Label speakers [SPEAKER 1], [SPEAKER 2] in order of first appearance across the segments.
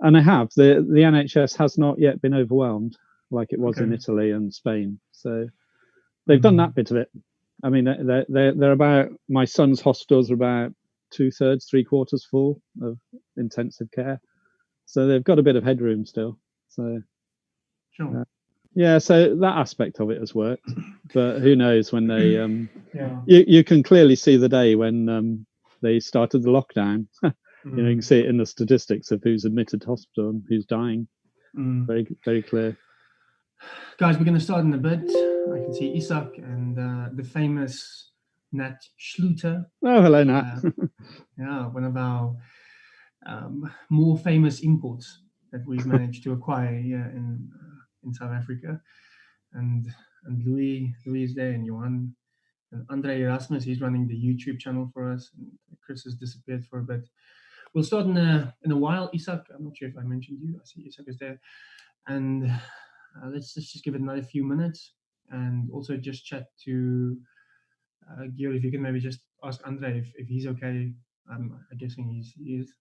[SPEAKER 1] And they have. The NHS has not yet been overwhelmed like it was in Italy and Spain. So they've done that bit of it. I mean, they're about, my son's hospitals are about 2/3, 3/4 full of intensive care. So they've got a bit of headroom still. So
[SPEAKER 2] sure.
[SPEAKER 1] Yeah, so that aspect of it has worked, but who knows when they you can clearly see the day when they started the lockdown. You know, you can see it in the statistics of who's admitted to hospital and who's dying. Very, very clear.
[SPEAKER 2] Guys, we're going to start in a bit. I can see Isak and the famous Nat Schluter.
[SPEAKER 1] Oh, hello, Nat.
[SPEAKER 2] Yeah, one of our more famous imports that we've managed to acquire here in South Africa. And Louis is there, and Johan. And Andre Erasmus, he's running the YouTube channel for us. And Chris has disappeared for a bit. We'll start in a while. Isak, I'm not sure if I mentioned you. I see Isak is there. And let's just give it another few minutes. And also just chat to Gil, if you can maybe just ask Andre if he's okay. I'm guessing he is.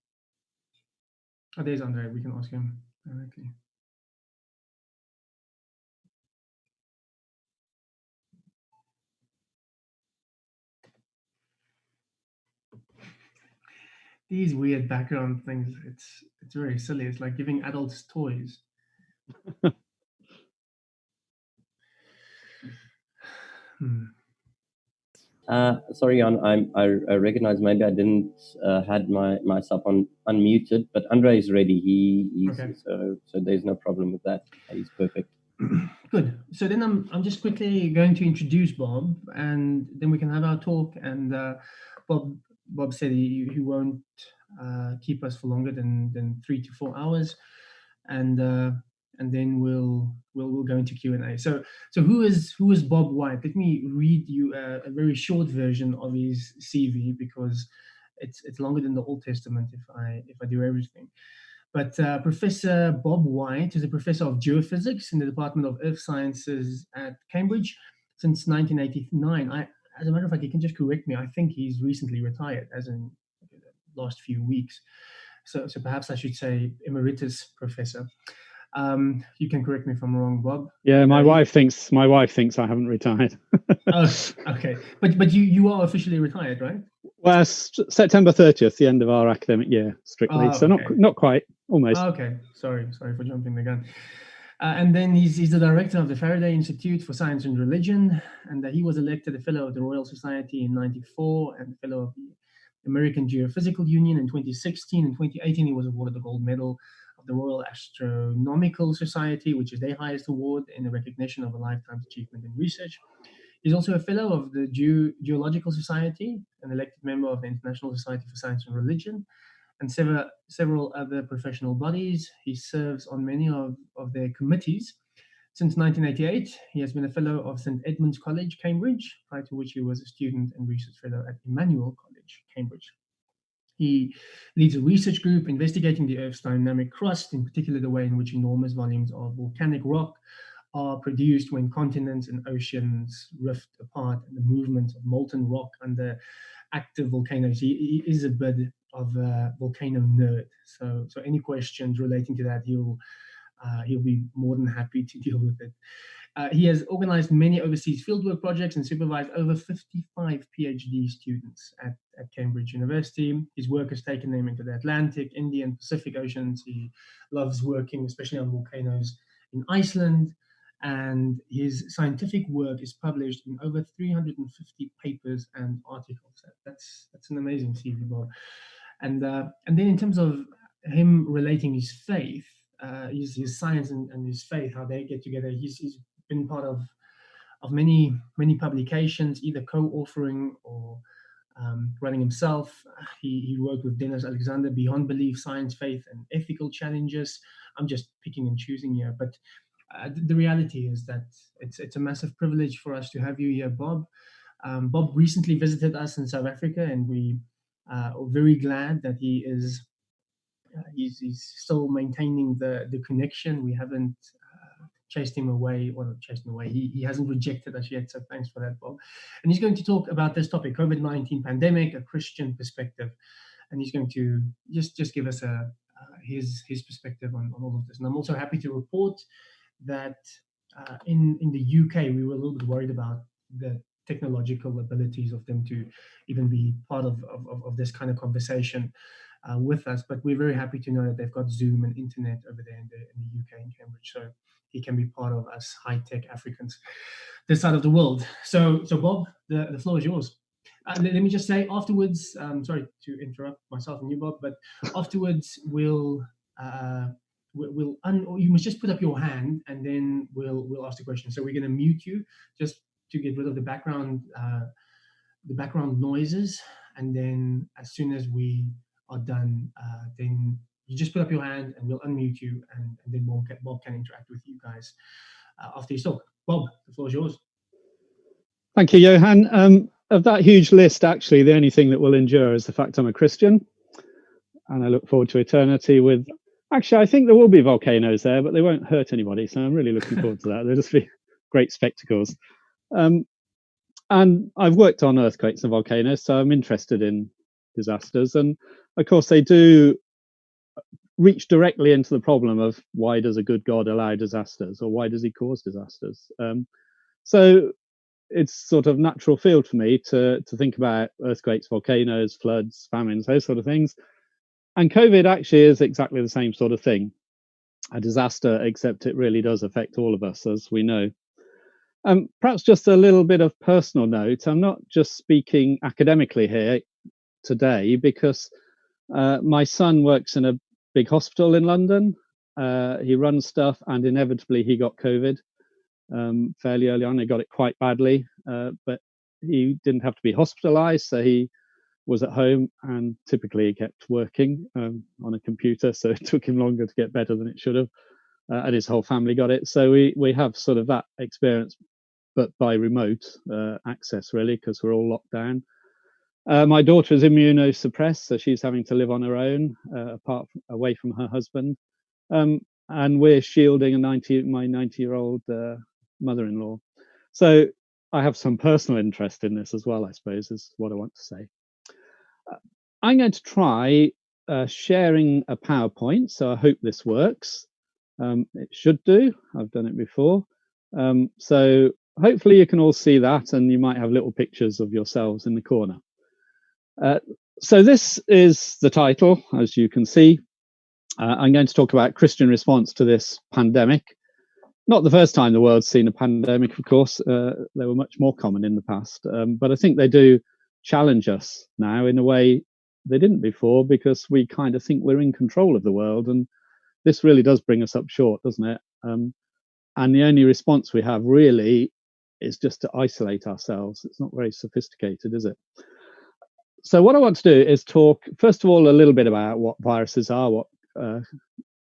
[SPEAKER 2] Oh, there's Andre. We can ask him directly. These weird background things, it's very silly. It's like giving adults toys.
[SPEAKER 3] Sorry, Jan, I recognize maybe I didn't had myself unmuted, but Andre is ready. He's
[SPEAKER 2] okay.
[SPEAKER 3] So there's no problem with that. He's perfect.
[SPEAKER 2] Good. So then I'm just quickly going to introduce Bob, and then we can have our talk. And Bob said he won't keep us for longer than 3 to 4 hours, and then we'll go into Q&A. So who is Bob White? Let me read you a very short version of his CV, because it's longer than the Old Testament if I do everything. But Professor Bob White is a professor of geophysics in the Department of Earth Sciences at Cambridge since 1989. As a matter of fact, you can just correct me. I think he's recently retired, as in the last few weeks. So perhaps I should say emeritus professor. You can correct me if I'm wrong, Bob.
[SPEAKER 1] Yeah, my wife thinks I haven't retired.
[SPEAKER 2] Oh, okay. But you are officially retired, right?
[SPEAKER 1] Well, September 30th, the end of our academic year, strictly.
[SPEAKER 2] Oh,
[SPEAKER 1] so
[SPEAKER 2] okay.
[SPEAKER 1] not quite, almost.
[SPEAKER 2] Oh, okay. Sorry for jumping the gun. And then he's the director of the Faraday Institute for Science and Religion, and he was elected a fellow of the Royal Society in '94 and a fellow of the American Geophysical Union in 2016. In 2018, he was awarded the gold medal of the Royal Astronomical Society, which is their highest award in the recognition of a lifetime achievement in research. He's also a fellow of the Geological Society, an elected member of the International Society for Science and Religion, and several other professional bodies. He serves on many of their committees. Since 1988, he has been a fellow of St. Edmund's College, Cambridge, prior to which he was a student and research fellow at Emmanuel College, Cambridge. He leads a research group investigating the Earth's dynamic crust, in particular the way in which enormous volumes of volcanic rock are produced when continents and oceans rift apart, and the movement of molten rock under active volcanoes. He is a bit of a volcano nerd, so any questions relating to that, he'll be more than happy to deal with it. He has organized many overseas fieldwork projects and supervised over 55 PhD students at Cambridge University. His work has taken him into the Atlantic, Indian, Pacific Oceans. He loves working, especially on volcanoes in Iceland, and his scientific work is published in over 350 papers and articles. That's an amazing CV, Bob. And then in terms of him relating his faith, his science and his faith, how they get together, he's been part of many publications, either co-authoring or running himself. He worked with Dennis Alexander, Beyond Belief, Science, Faith, and Ethical Challenges. I'm just picking and choosing here, but the reality is that it's a massive privilege for us to have you here, Bob. Bob recently visited us in South Africa, and we are very glad that he is he's still maintaining the connection. We haven't chased him away. Well, not chased him away. He hasn't rejected us yet, so thanks for that, Bob. And he's going to talk about this topic, COVID-19 pandemic, a Christian perspective. And he's going to just give us a his perspective on all of this. And I'm also happy to report that in the UK, we were a little bit worried about the technological abilities of them to even be part of this kind of conversation with us. But we're very happy to know that they've got Zoom and internet over there in the UK in Cambridge. So he can be part of us high-tech Africans this side of the world. So Bob, the floor is yours. Let me just say afterwards, sorry to interrupt myself and you, Bob, but afterwards you must just put up your hand and then we'll ask the question. So we're going to mute you just to get rid of the background noises, and then as soon as we are done, then you just put up your hand and we'll unmute you, and then Bob can interact with you guys after you talk. Bob, the floor is yours.
[SPEAKER 1] Thank you, Johan. Of that huge list, actually, the only thing that will endure is the fact I'm a Christian, and I look forward to eternity with. Actually, I think there will be volcanoes there, but they won't hurt anybody, so I'm really looking forward to that. They'll just be great spectacles. And I've worked on earthquakes and volcanoes, so I'm interested in disasters. And of course, they do reach directly into the problem of why does a good God allow disasters, or why does he cause disasters? So it's sort of natural field for me to think about earthquakes, volcanoes, floods, famines, those sort of things. And COVID actually is exactly the same sort of thing, a disaster, except it really does affect all of us, as we know. Perhaps just a little bit of personal note. I'm not just speaking academically here today, because my son works in a big hospital in London. He runs stuff, and inevitably he got COVID fairly early on. He got it quite badly, but he didn't have to be hospitalized, so he was at home, and typically he kept working on a computer, so it took him longer to get better than it should have, and his whole family got it. So we have sort of that experience, but by remote access, really, because we're all locked down. My daughter is immunosuppressed, so she's having to live on her own, away from her husband, and we're shielding my 90-year-old mother-in-law. So I have some personal interest in this as well, I suppose, is what I want to say. I'm going to try sharing a PowerPoint, so I hope this works. It should do. I've done it before. So hopefully you can all see that, and you might have little pictures of yourselves in the corner. So this is the title, as you can see. I'm going to talk about Christian response to this pandemic. Not the first time the world's seen a pandemic, of course. They were much more common in the past, but I think they do challenge us now in a way they didn't before, because we kind of think we're in control of the world, and this really does bring us up short, doesn't it? And the only response we have really is just to isolate ourselves. It's not very sophisticated, is it? So what I want to do is talk, first of all, a little bit about what viruses are, what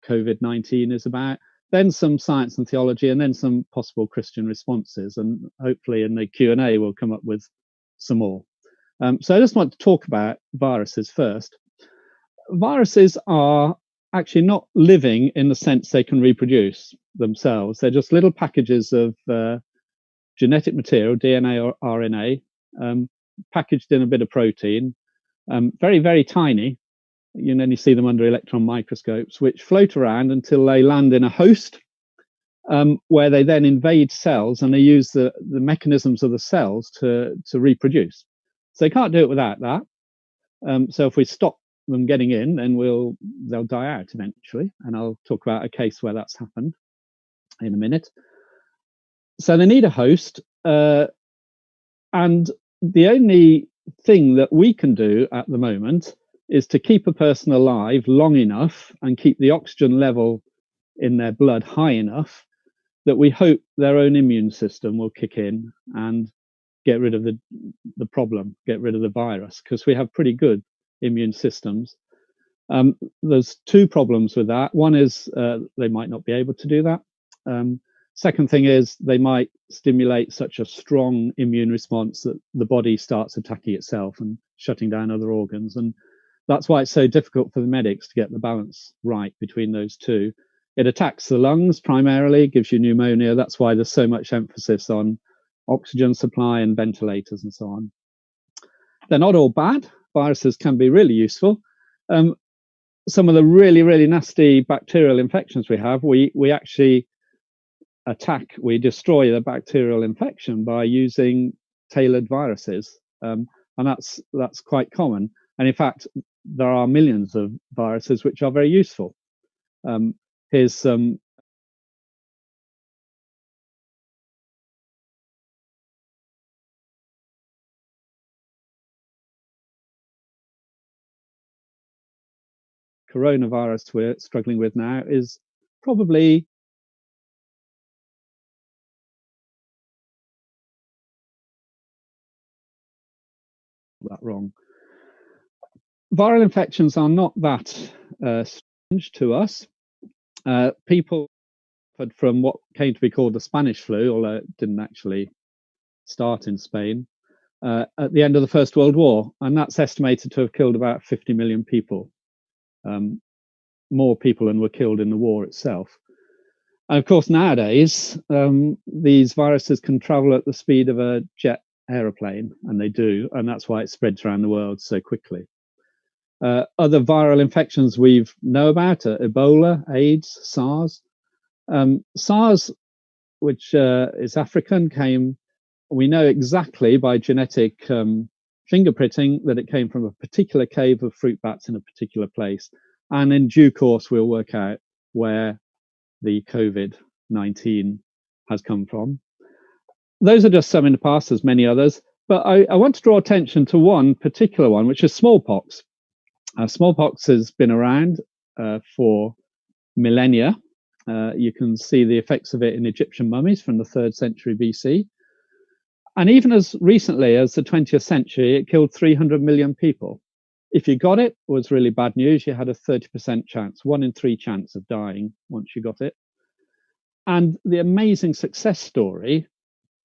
[SPEAKER 1] COVID-19 is about, then some science and theology, and then some possible Christian responses. And hopefully in the Q&A, we'll come up with some more. So I just want to talk about viruses first. Viruses are actually not living in the sense they can reproduce themselves. They're just little packages of genetic material, DNA or RNA, packaged in a bit of protein, very, very tiny. You can only see them under electron microscopes, which float around until they land in a host, where they then invade cells, and they use the mechanisms of the cells to reproduce. So they can't do it without that. So if we stop them getting in, then they'll die out eventually. And I'll talk about a case where that's happened in a minute. So they need a host. And the only thing that we can do at the moment is to keep a person alive long enough and keep the oxygen level in their blood high enough that we hope their own immune system will kick in and get rid of the problem, get rid of the virus, because we have pretty good immune systems. There's two problems with that. One is they might not be able to do that. Second thing is they might stimulate such a strong immune response that the body starts attacking itself and shutting down other organs. And that's why it's so difficult for the medics to get the balance right between those two. It attacks the lungs primarily, gives you pneumonia. That's why there's so much emphasis on oxygen supply and ventilators and so on. They're not all bad. Viruses can be really useful. some of the really, really nasty bacterial infections we have, we actually we destroy the bacterial infection by using tailored viruses, and that's quite common. And in fact, there are millions of viruses which are very useful. Here's some coronavirus we're struggling with now is probably that wrong. Viral infections are not that strange to us. People suffered from what came to be called the Spanish flu, although it didn't actually start in Spain, at the end of the First World War, and that's estimated to have killed about 50 million people, more people than were killed in the war itself. And of course, nowadays, these viruses can travel at the speed of a jet aeroplane, and they do, and that's why it spreads around the world so quickly. Other viral infections we know about are Ebola, AIDS, SARS. SARS, which is African, we know exactly by genetic fingerprinting that it came from a particular cave of fruit bats in a particular place. And in due course, we'll work out where the Covid-19 has come from. Those are just some in the past, there's many others. But I want to draw attention to one particular one, which is smallpox. Smallpox has been around for millennia. You can see the effects of it in Egyptian mummies from the 3rd century BC. And even as recently as the 20th century, it killed 300 million people. If you got it, it was really bad news. You had a 30% chance, 1 in 3 chance of dying once you got it. And the amazing success story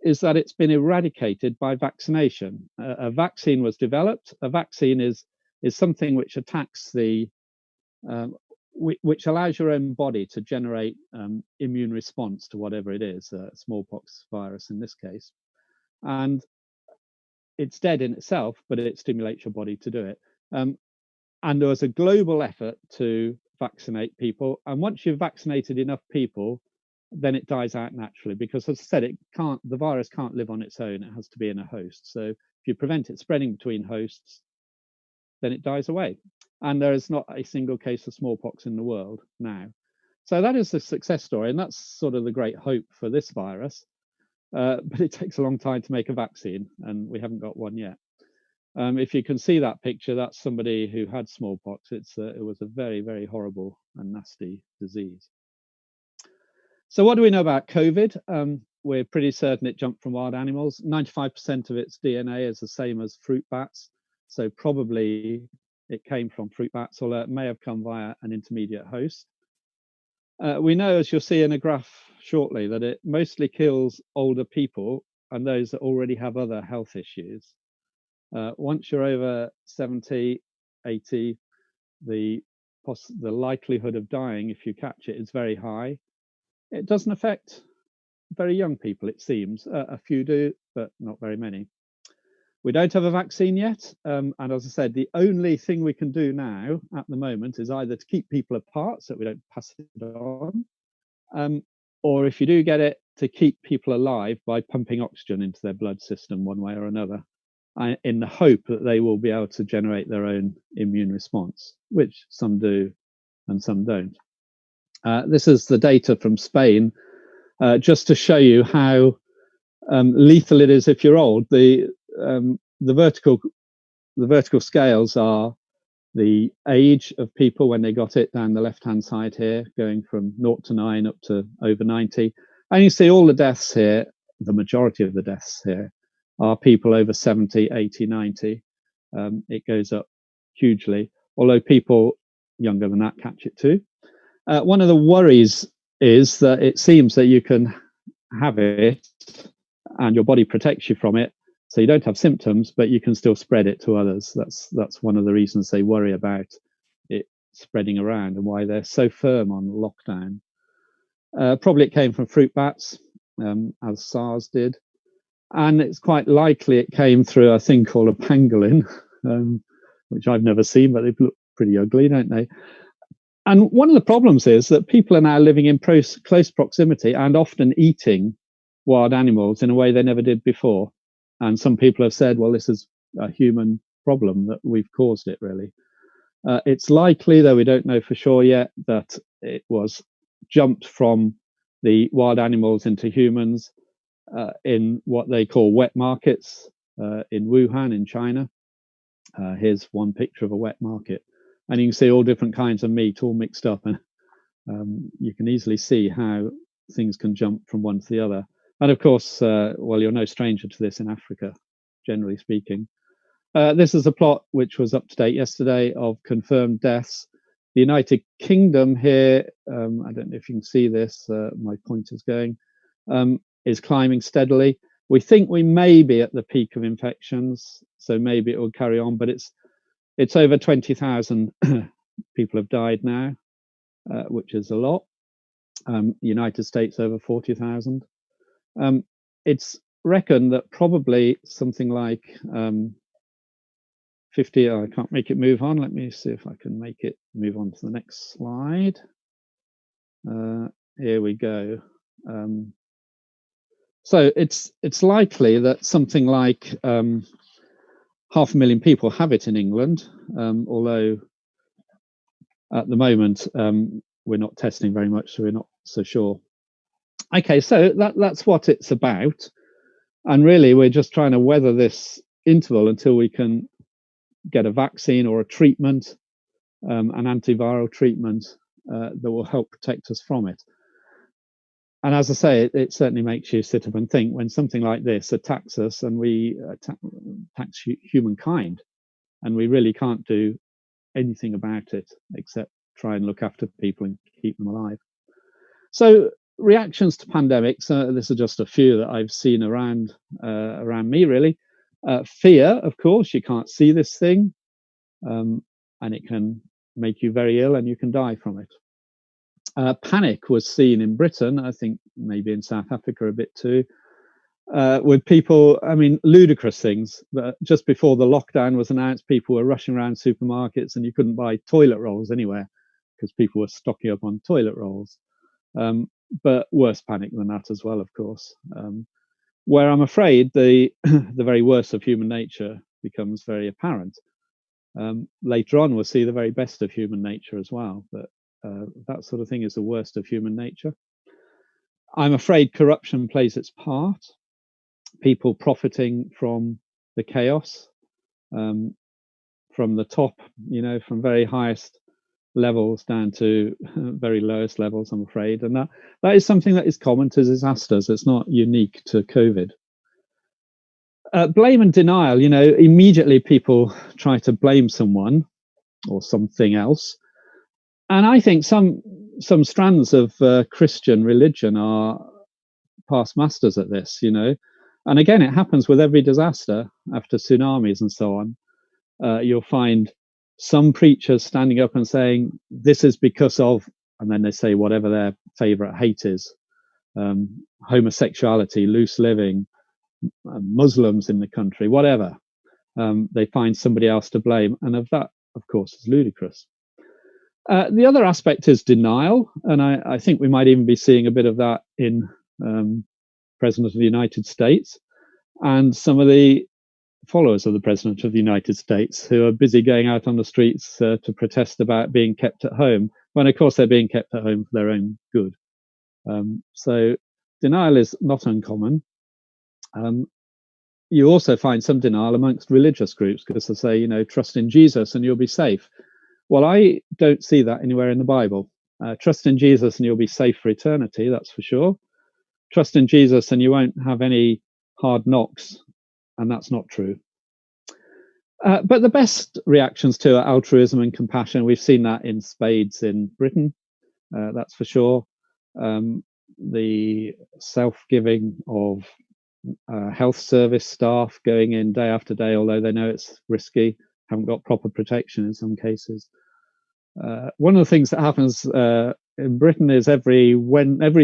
[SPEAKER 1] is that it's been eradicated by vaccination. A vaccine was developed. A vaccine is something which attacks which allows your own body to generate immune response to whatever it is, smallpox virus in this case. And it's dead in itself, but it stimulates your body to do it. And there was a global effort to vaccinate people. And once you've vaccinated enough people, then it dies out naturally, because as I said, the virus can't live on its own. It has to be in a host. So if you prevent it spreading between hosts, then it dies away. And there is not a single case of smallpox in the world now. So that is the success story. And that's sort of the great hope for this virus. But it takes a long time to make a vaccine, and we haven't got one yet. If you can see that picture, that's somebody who had smallpox. It was a very, very horrible and nasty disease. So what do we know about COVID? We're pretty certain it jumped from wild animals. 95% of its DNA is the same as fruit bats. So probably it came from fruit bats, although it may have come via an intermediate host. We know, as you'll see in a graph shortly, that it mostly kills older people and those that already have other health issues. Once you're over 70, 80, the likelihood of dying if you catch it is very high. It doesn't affect very young people, it seems. A few do, but not very many. We don't have a vaccine yet. And as I said, the only thing we can do now at the moment is either to keep people apart so that we don't pass it on, or if you do get it, to keep people alive by pumping oxygen into their blood system one way or another, in the hope that they will be able to generate their own immune response, which some do and some don't. This is the data from Spain, just to show you how lethal it is if you're old. The vertical scales are the age of people when they got it down the left-hand side here, going from 0 to 9 up to over 90. And you see all the deaths here, the majority of the deaths here, are people over 70, 80, 90. It goes up hugely, although people younger than that catch it too. One of the worries is that it seems that you can have it and your body protects you from it, so you don't have symptoms, but you can still spread it to others. That's one of the reasons they worry about it spreading around and why they're so firm on lockdown. Probably it came from fruit bats, as SARS did. And it's quite likely it came through a thing called a pangolin, which I've never seen, but they look pretty ugly, don't they? And one of the problems is that people are now living in close proximity and often eating wild animals in a way they never did before. And some people have said, well, this is a human problem, that we've caused it, really. It's likely, though we don't know for sure yet, that it was jumped from the wild animals into humans in what they call wet markets in Wuhan in China. Here's one picture of a wet market, and you can see all different kinds of meat all mixed up, and you can easily see how things can jump from one to the other. And of course, well, you're no stranger to this in Africa, generally speaking. This is a plot which was up to date yesterday of confirmed deaths. The United Kingdom here, I don't know if you can see this, my pointer's going, is climbing steadily. We think we may be at the peak of infections, so maybe it will carry on, but it's over 20,000 people have died now, which is a lot. United States over 40,000. It's reckoned that probably something like 50, I can't make it move on. Let me see if I can make it move on to the next slide. Here we go. So it's likely that something like 500,000 people have it in England, although at the moment we're not testing very much, so we're not so sure. Okay, so that's what it's about. And really, we're just trying to weather this interval until we can get a vaccine or a treatment, an antiviral treatment that will help protect us from it. And as I say, it certainly makes you sit up and think when something like this attacks us, and we attacks humankind, and we really can't do anything about it except try and look after people and keep them alive. So reactions to pandemics, this are just a few that I've seen around me, really. Fear, of course, you can't see this thing, and it can make you very ill and you can die from it. Panic was seen in Britain, I think maybe in South Africa a bit too, with people, I mean, ludicrous things. But just before the lockdown was announced, people were rushing around supermarkets and you couldn't buy toilet rolls anywhere because people were stocking up on toilet rolls. But worse panic than that as well, of course. Where I'm afraid the very worst of human nature becomes very apparent. Later on, we'll see the very best of human nature as well. But that sort of thing is the worst of human nature. I'm afraid corruption plays its part. People profiting from the chaos, from the top, from very highest levels down to very lowest levels, I'm afraid. And that is something that is common to disasters. It's not unique to COVID. Blame and denial, immediately people try to blame someone or something else. And I think some strands of Christian religion are past masters at this, And again, it happens with every disaster after tsunamis and so on. You'll find some preachers standing up and saying, this is because of, and then they say whatever their favorite hate is, homosexuality, loose living, Muslims in the country, whatever. They find somebody else to blame. And of that, of course, is ludicrous. The other aspect is denial. And I think we might even be seeing a bit of that in President of the United States and some of the followers of the President of the United States who are busy going out on the streets to protest about being kept at home, when of course they're being kept at home for their own good. So denial is not uncommon. You also find some denial amongst religious groups because they say, trust in Jesus and you'll be safe. Well, I don't see that anywhere in the Bible. Trust in Jesus and you'll be safe for eternity, that's for sure. Trust in Jesus and you won't have any hard knocks, and that's not true. But the best reactions to are altruism and compassion. We've seen that in spades in Britain, that's for sure. The self-giving of health service staff going in day after day, although they know it's risky, haven't got proper protection in some cases. One of the things that happens in Britain is every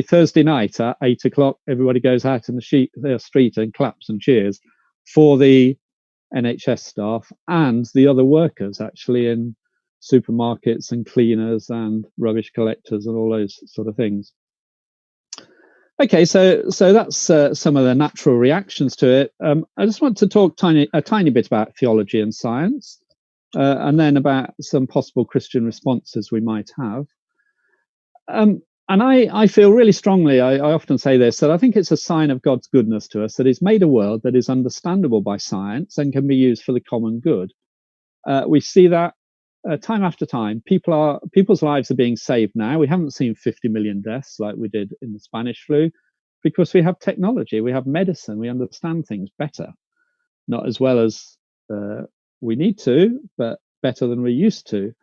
[SPEAKER 1] Thursday night at 8 o'clock, everybody goes out in the street and claps and cheers for the NHS staff and the other workers actually in supermarkets and cleaners and rubbish collectors and all those sort of things. Okay, so that's some of the natural reactions to it. I just want to talk a tiny bit about theology and science, and then about some possible Christian responses we might have. And I feel really strongly, I often say this, that I think it's a sign of God's goodness to us that He's made a world that is understandable by science and can be used for the common good. We see that time after time. People's lives are being saved now. We haven't seen 50 million deaths like we did in the Spanish flu, because we have technology, we have medicine, we understand things better. Not as well as we need to, but better than we used to.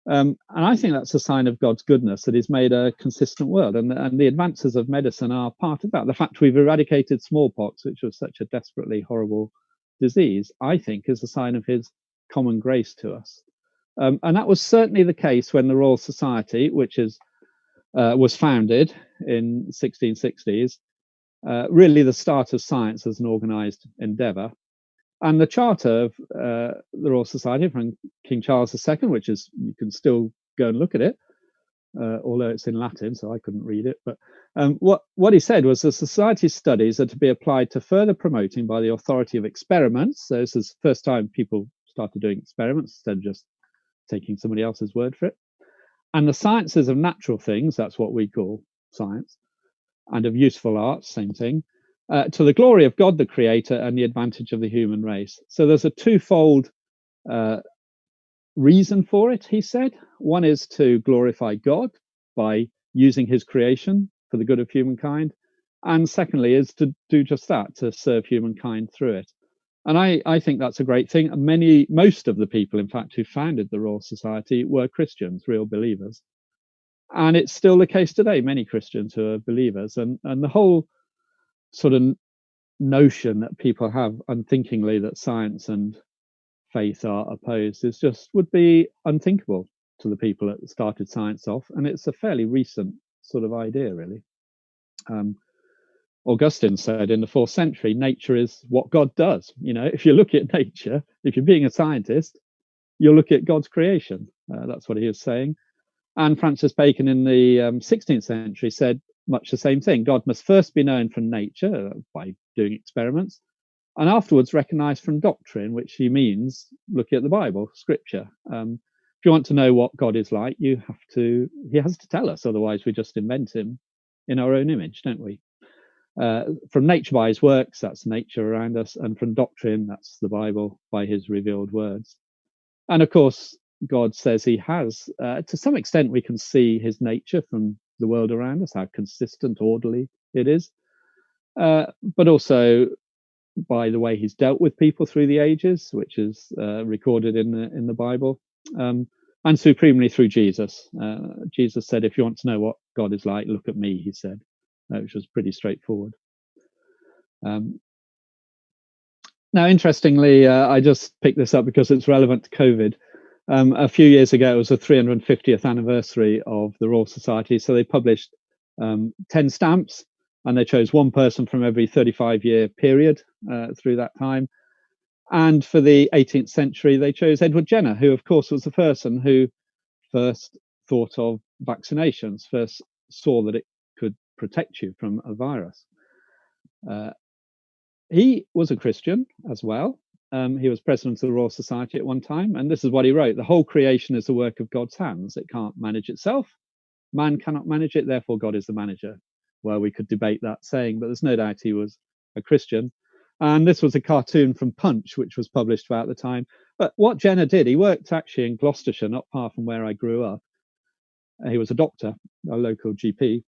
[SPEAKER 1] And I think that's a sign of God's goodness, that He's made a consistent world, and the advances of medicine are part of that. The fact we've eradicated smallpox, which was such a desperately horrible disease, I think is a sign of His common grace to us. And that was certainly the case when the Royal Society, which was founded in 1660s, really the start of science as an organised endeavour. And the charter of the Royal Society from King Charles II, which is, you can still go and look at it, although it's in Latin, so I couldn't read it. But what he said was the Society's studies are to be applied to further promoting by the authority of experiments. So this is the first time people started doing experiments instead of just taking somebody else's word for it. And the sciences of natural things, that's what we call science, and of useful arts, same thing, to the glory of God the Creator and the advantage of the human race. So there's a twofold reason for it, he said. One is to glorify God by using His creation for the good of humankind. And secondly is to do just that, to serve humankind through it. And I think that's a great thing. Most of the people, in fact, who founded the Royal Society were Christians, real believers. And it's still the case today, many Christians who are believers. And the whole sort of notion that people have unthinkingly that science and faith are opposed would be unthinkable to the people that started science off. And it's a fairly recent sort of idea, really. Augustine said in the 4th century, nature is what God does. You know, if you look at nature, if you're being a scientist, you'll look at God's creation. That's what he is saying. And Francis Bacon in the 16th century said much the same thing. God must first be known from nature by doing experiments, and afterwards recognized from doctrine, which he means looking at the Bible, Scripture. If you want to know what God is like, he has to tell us, otherwise we just invent him in our own image, don't we? From nature by his works, that's nature around us, and from doctrine, that's the Bible by his revealed words. And of course, God says he has, to some extent, we can see his nature from the world around us, how consistent, orderly it is, but also by the way he's dealt with people through the ages, which is recorded in the Bible, and supremely through Jesus. Jesus said, if you want to know what God is like, look at me, he said, which was pretty straightforward. Now, interestingly, I just picked this up because it's relevant to COVID. A few years ago, it was the 350th anniversary of the Royal Society. So they published 10 stamps, and they chose one person from every 35-year period through that time. And for the 18th century, they chose Edward Jenner, who, of course, was the person who first thought of vaccinations, first saw that it could protect you from a virus. He was a Christian as well. He was president of the Royal Society at one time, and this is what he wrote: the whole creation is the work of God's hands. It can't manage itself. Man cannot manage it, therefore God is the manager. Well, we could debate that saying, but there's no doubt he was a Christian. And this was a cartoon from Punch, which was published about the time. But what Jenner did, he worked actually in Gloucestershire, not far from where I grew up. He was a doctor, a local GP.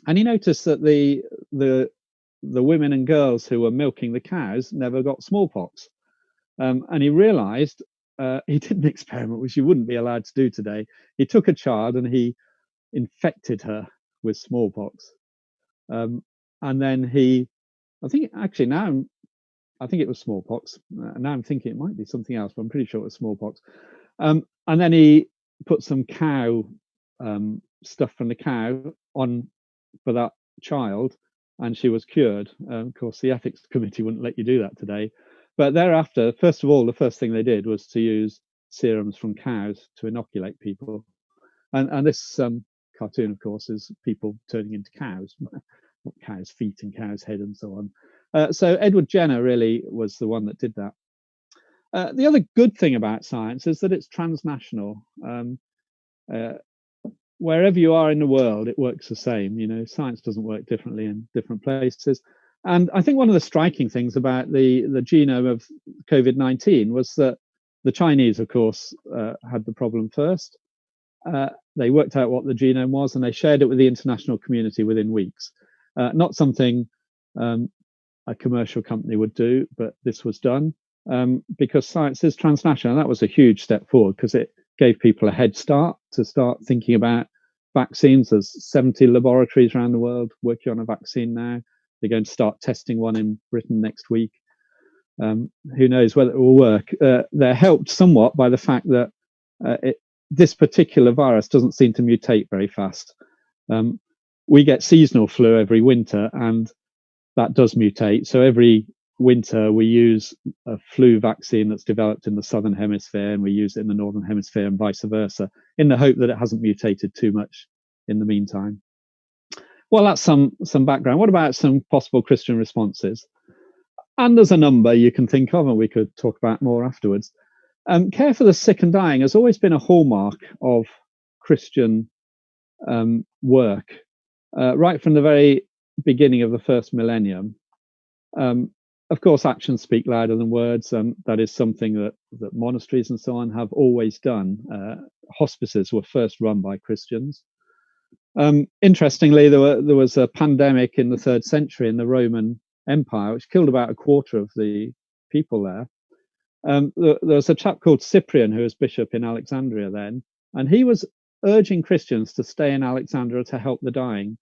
[SPEAKER 1] And he noticed that the women and girls who were milking the cows never got smallpox. And he realized he did an experiment which you wouldn't be allowed to do today. He took a child and he infected her with smallpox. And then I think it was smallpox. Now I'm thinking it might be something else, but I'm pretty sure it was smallpox. And then he put some cow stuff from the cow on for that child, and she was cured. Of course, the ethics committee wouldn't let you do that today. But thereafter, first of all, the first thing they did was to use serums from cows to inoculate people. And this cartoon, of course, is people turning into cows, cows' feet and cows' head and so on. So Edward Jenner really was the one that did that. The other good thing about science is that it's transnational. Wherever you are in the world, it works the same. You know, science doesn't work differently in different places. And I think one of the striking things about the genome of COVID-19 was that the Chinese, of course, had the problem first. They worked out what the genome was and they shared it with the international community within weeks. Not something a commercial company would do, but this was done because science is transnational. And that was a huge step forward because it gave people a head start to start thinking about vaccines. There's 70 laboratories around the world working on a vaccine now. They're going to start testing one in Britain next week. Who knows whether it will work. They're helped somewhat by the fact that this particular virus doesn't seem to mutate very fast. We get seasonal flu every winter, and that does mutate. So every winter we use a flu vaccine that's developed in the southern hemisphere, and we use it in the northern hemisphere, and vice versa, in the hope that it hasn't mutated too much in the meantime. Well, that's some background. What about some possible Christian responses? And there's a number you can think of, and we could talk about more afterwards. Care for the sick and dying has always been a hallmark of Christian work, right from the very beginning of the first millennium. Of course, actions speak louder than words, and that is something that monasteries and so on have always done. Hospices were first run by Christians. Interestingly, there was a pandemic in the 3rd century in the Roman Empire, which killed about a quarter of the people there. There was a chap called Cyprian who was bishop in Alexandria then, and he was urging Christians to stay in Alexandria to help the dying.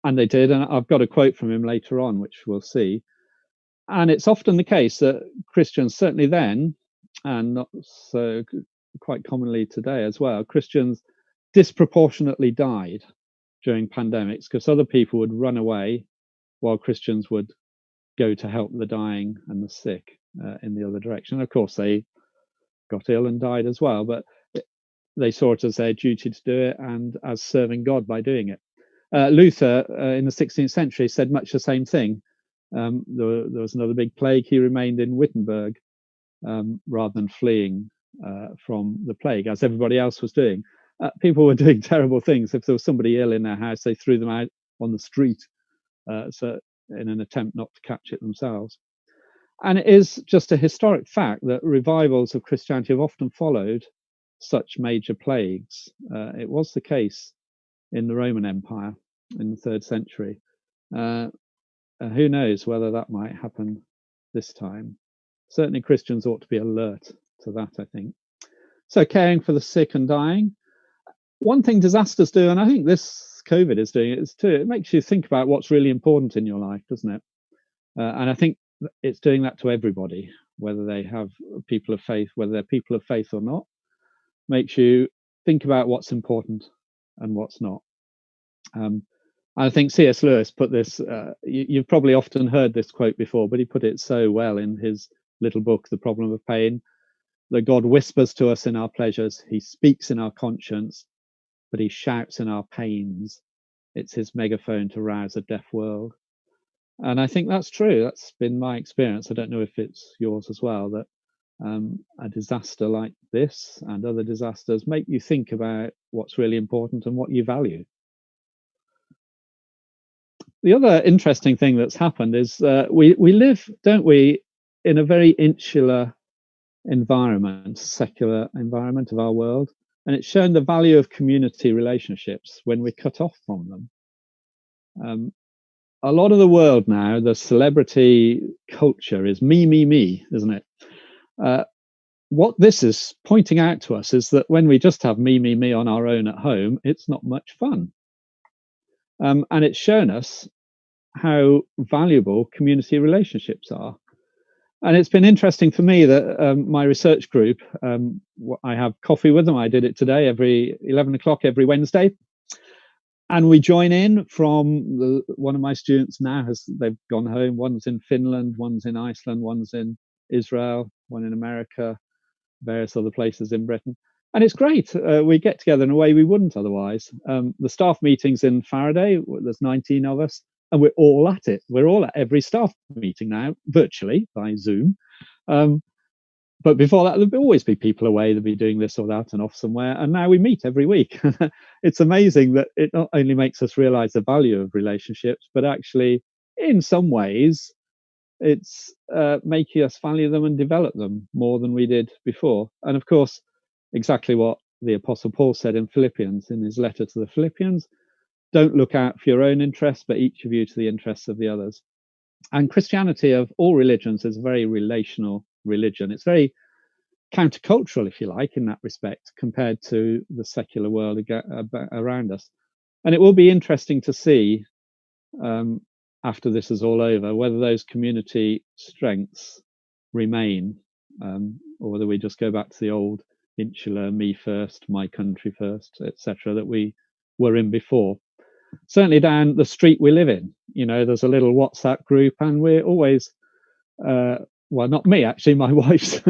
[SPEAKER 1] And they did, and I've got a quote from him later on, which we'll see. And it's often the case that Christians, certainly then, and not so quite commonly today as well, Christians disproportionately died during pandemics because other people would run away while Christians would go to help the dying and the sick in the other direction. Of course, they got ill and died as well, but they saw it as their duty to do it and as serving God by doing it. Luther in the 16th century said much the same thing. There was another big plague. He remained in Wittenberg rather than fleeing from the plague, as everybody else was doing. People were doing terrible things. If there was somebody ill in their house, they threw them out on the street, so in an attempt not to catch it themselves. And it is just a historic fact that revivals of Christianity have often followed such major plagues. It was the case in the Roman Empire in the 3rd century. Who knows whether that might happen this time. Certainly Christians ought to be alert to that, I think. So caring for the sick and dying. One thing disasters do, and I think this COVID is doing it, is too, it makes you think about what's really important in your life, doesn't it? And I think it's doing that to everybody, whether they have people of faith, whether they're people of faith or not. Makes you think about what's important and what's not. I think C.S. Lewis put this, you've probably often heard this quote before, but he put it so well in his little book, The Problem of Pain, that God whispers to us in our pleasures, he speaks in our conscience, but he shouts in our pains. It's his megaphone to rouse a deaf world. And I think that's true. That's been my experience. I don't know if it's yours as well, that a disaster like this and other disasters make you think about what's really important and what you value. The other interesting thing that's happened is we live, don't we, in a very insular environment, secular environment of our world, and it's shown the value of community relationships when we're cut off from them. A lot of the world now, the celebrity culture is me, isn't it? What this is pointing out to us is that when we just have me on our own at home, it's not much fun. And it's shown us how valuable community relationships are. And it's been interesting for me that my research group, I have coffee with them. I did it today, every 11 o'clock every Wednesday. And we join in from one of my students now they've gone home. One's in Finland, one's in Iceland, one's in Israel, one in America, various other places in Britain. And it's great. We get together in a way we wouldn't otherwise. The staff meetings in Faraday, there's 19 of us, and we're all at it. We're all at every staff meeting now, virtually by Zoom. But before that, there'd always be people away. They'd be doing this or that and off somewhere. And now we meet every week. It's amazing that it not only makes us realize the value of relationships, but actually, in some ways, it's making us value them and develop them more than we did before. And of course, exactly what the Apostle Paul said in Philippians, in his letter to the Philippians, don't look out for your own interests, but each of you to the interests of the others. And Christianity, of all religions, is a very relational religion. It's very countercultural, if you like, in that respect, compared to the secular world around us. And it will be interesting to see, after this is all over, whether those community strengths remain, or whether we just go back to the old insular, me first, my country first, etc., that we were in before. Certainly down the street we live in, there's a little WhatsApp group, and we're always, well, not me, actually, my wife's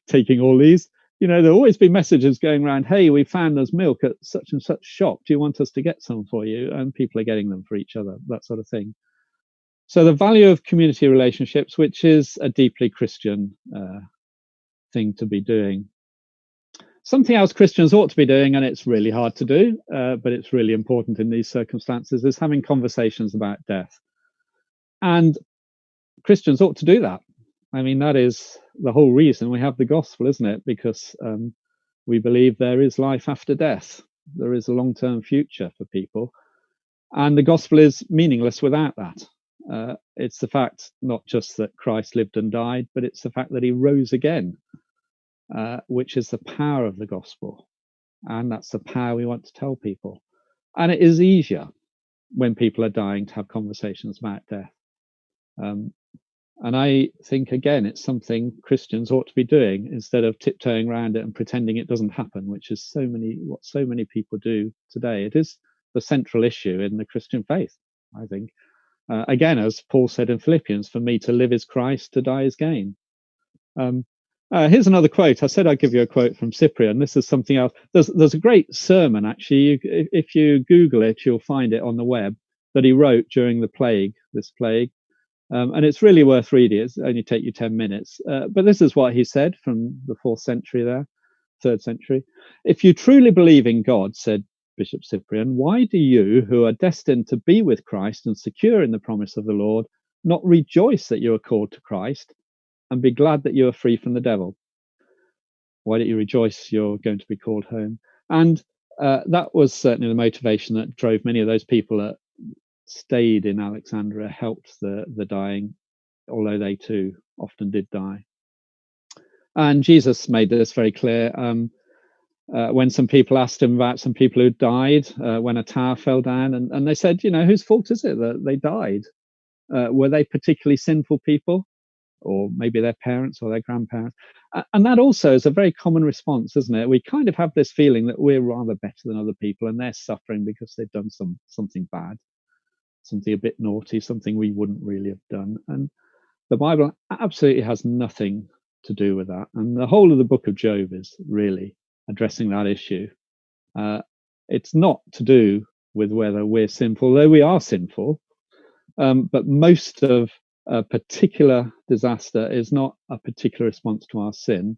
[SPEAKER 1] taking all these. There'll always be messages going around, hey, we found there's milk at such and such shop. Do you want us to get some for you? And people are getting them for each other, that sort of thing. So the value of community relationships, which is a deeply Christian thing to be doing. Something else Christians ought to be doing, and it's really hard to do, but it's really important in these circumstances, is having conversations about death. And Christians ought to do that. I mean, that is the whole reason we have the gospel, isn't it? Because we believe there is life after death. There is a long-term future for people. And the gospel is meaningless without that. It's the fact not just that Christ lived and died, but it's the fact that he rose again, which is the power of the gospel. And that's the power we want to tell people. And it is easier when people are dying to have conversations about death. And I think, again, it's something Christians ought to be doing instead of tiptoeing around it and pretending it doesn't happen, which is what so many people do today. It is the central issue in the Christian faith, I think. Again, as Paul said in Philippians, for me to live is Christ, to die is gain. Here's another quote. I said I'd give you a quote from Cyprian. This is something else. There's a great sermon, actually. If you Google it, you'll find it on the web, that he wrote during this plague. And it's really worth reading. It's only take you 10 minutes. But this is what he said from the 4th century there, 3rd century. If you truly believe in God, said Bishop Cyprian, why do you, who are destined to be with Christ and secure in the promise of the Lord, not rejoice that you are called to Christ and be glad that you are free from the devil? Why don't you rejoice you're going to be called home? And that was certainly the motivation that drove many of those people that stayed in Alexandria, helped the dying, although they too often did die. And Jesus made this very clear when some people asked him about some people who died when a tower fell down, and they said, whose fault is it that they died? Were they particularly sinful people, or maybe their parents or their grandparents? And that also is a very common response, isn't it? We kind of have this feeling that we're rather better than other people, and they're suffering because they've done something bad, something a bit naughty, something we wouldn't really have done. And the Bible absolutely has nothing to do with that. And the whole of the book of Job is really addressing that issue. It's not to do with whether we're sinful, though we are sinful. But most of a particular disaster is not a particular response to our sin.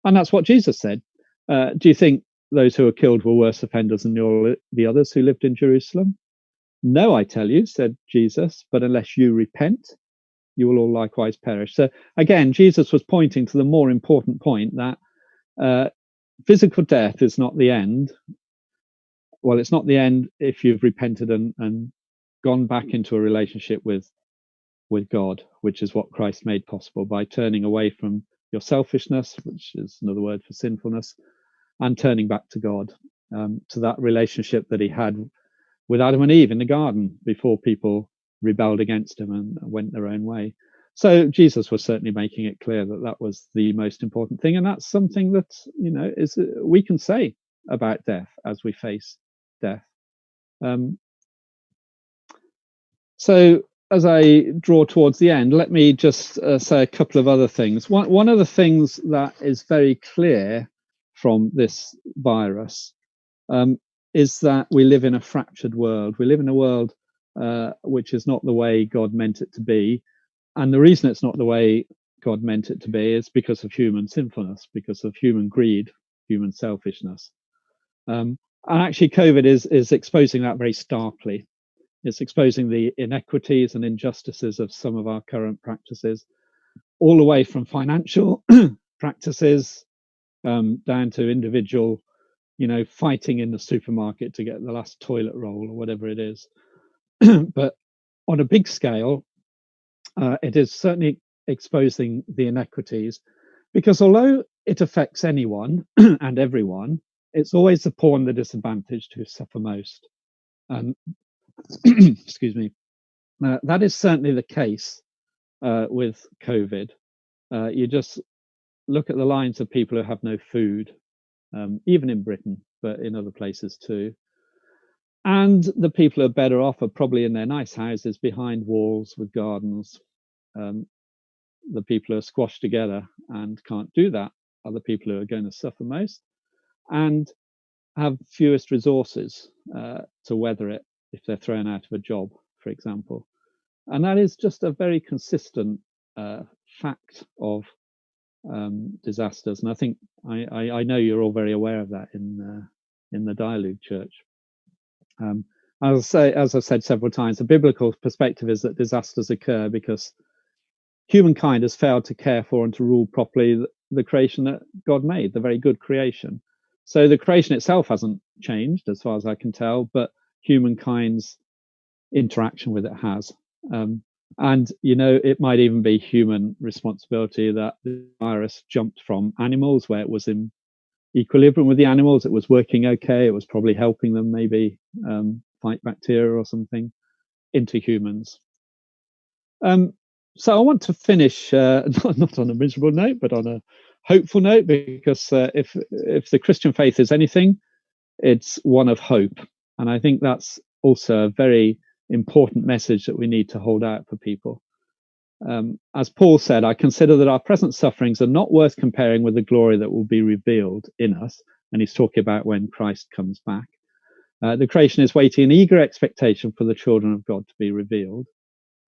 [SPEAKER 1] And that's what Jesus said. Do you think those who were killed were worse offenders than all the others who lived in Jerusalem? No, I tell you, said Jesus, but unless you repent, you will all likewise perish. So again, Jesus was pointing to the more important point that physical death is not the end. Well, it's not the end if you've repented and gone back into a relationship with God, which is what Christ made possible by turning away from your selfishness, which is another word for sinfulness, and turning back to God, to that relationship that he had with Adam and Eve in the garden before people rebelled against him and went their own way. So Jesus was certainly making it clear that that was the most important thing, and that's something that is we can say about death as we face death. So as I draw towards the end, let me just say a couple of other things. One of the things that is very clear from this virus is that we live in a fractured world. We live in a world which is not the way God meant it to be. And the reason it's not the way God meant it to be is because of human sinfulness, because of human greed, human selfishness. And actually, COVID is exposing that very starkly. It's exposing the inequities and injustices of some of our current practices, all the way from financial practices down to individual, fighting in the supermarket to get the last toilet roll or whatever it is. But on a big scale, it is certainly exposing the inequities, because although it affects anyone and everyone, it's always the poor and the disadvantaged who suffer most. And excuse me, that is certainly the case with COVID. You just look at the lines of people who have no food, even in Britain, but in other places too. And the people who are better off are probably in their nice houses behind walls with gardens. The people who are squashed together and can't do that are the people who are going to suffer most and have fewest resources to weather it if they're thrown out of a job, for example. And that is just a very consistent fact of disasters. And I think I know you're all very aware of that in the Dialogue Church. As I said several times, the biblical perspective is that disasters occur because humankind has failed to care for and to rule properly the creation that God made, the very good creation. So the creation itself hasn't changed, as far as I can tell, but humankind's interaction with it has. And, it might even be human responsibility that the virus jumped from animals where it was in equilibrium with the animals. It was working okay. It was probably helping them maybe fight bacteria or something, into humans. So I want to finish not on a miserable note, but on a hopeful note, because if the Christian faith is anything, it's one of hope. And I think that's also a very important message that we need to hold out for people. As Paul said, I consider that our present sufferings are not worth comparing with the glory that will be revealed in us. And he's talking about when Christ comes back. The creation is waiting in eager expectation for the children of God to be revealed.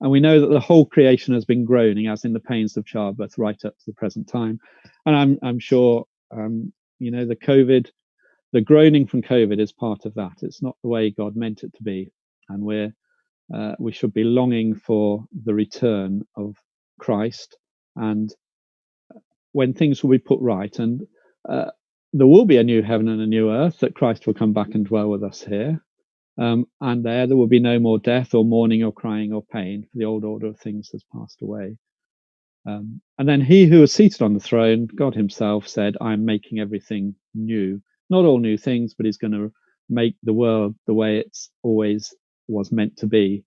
[SPEAKER 1] And we know that the whole creation has been groaning, as in the pains of childbirth, right up to the present time. And I'm sure, the groaning from COVID is part of that. It's not the way God meant it to be. And we should be longing for the return of Christ, and when things will be put right, and there will be a new heaven and a new earth, that Christ will come back and dwell with us here. And there will be no more death or mourning or crying or pain, for the old order of things has passed away. And then he who was seated on the throne, God himself, said, I'm making everything new. Not all new things, but he's going to make the world the way it's always was meant to be,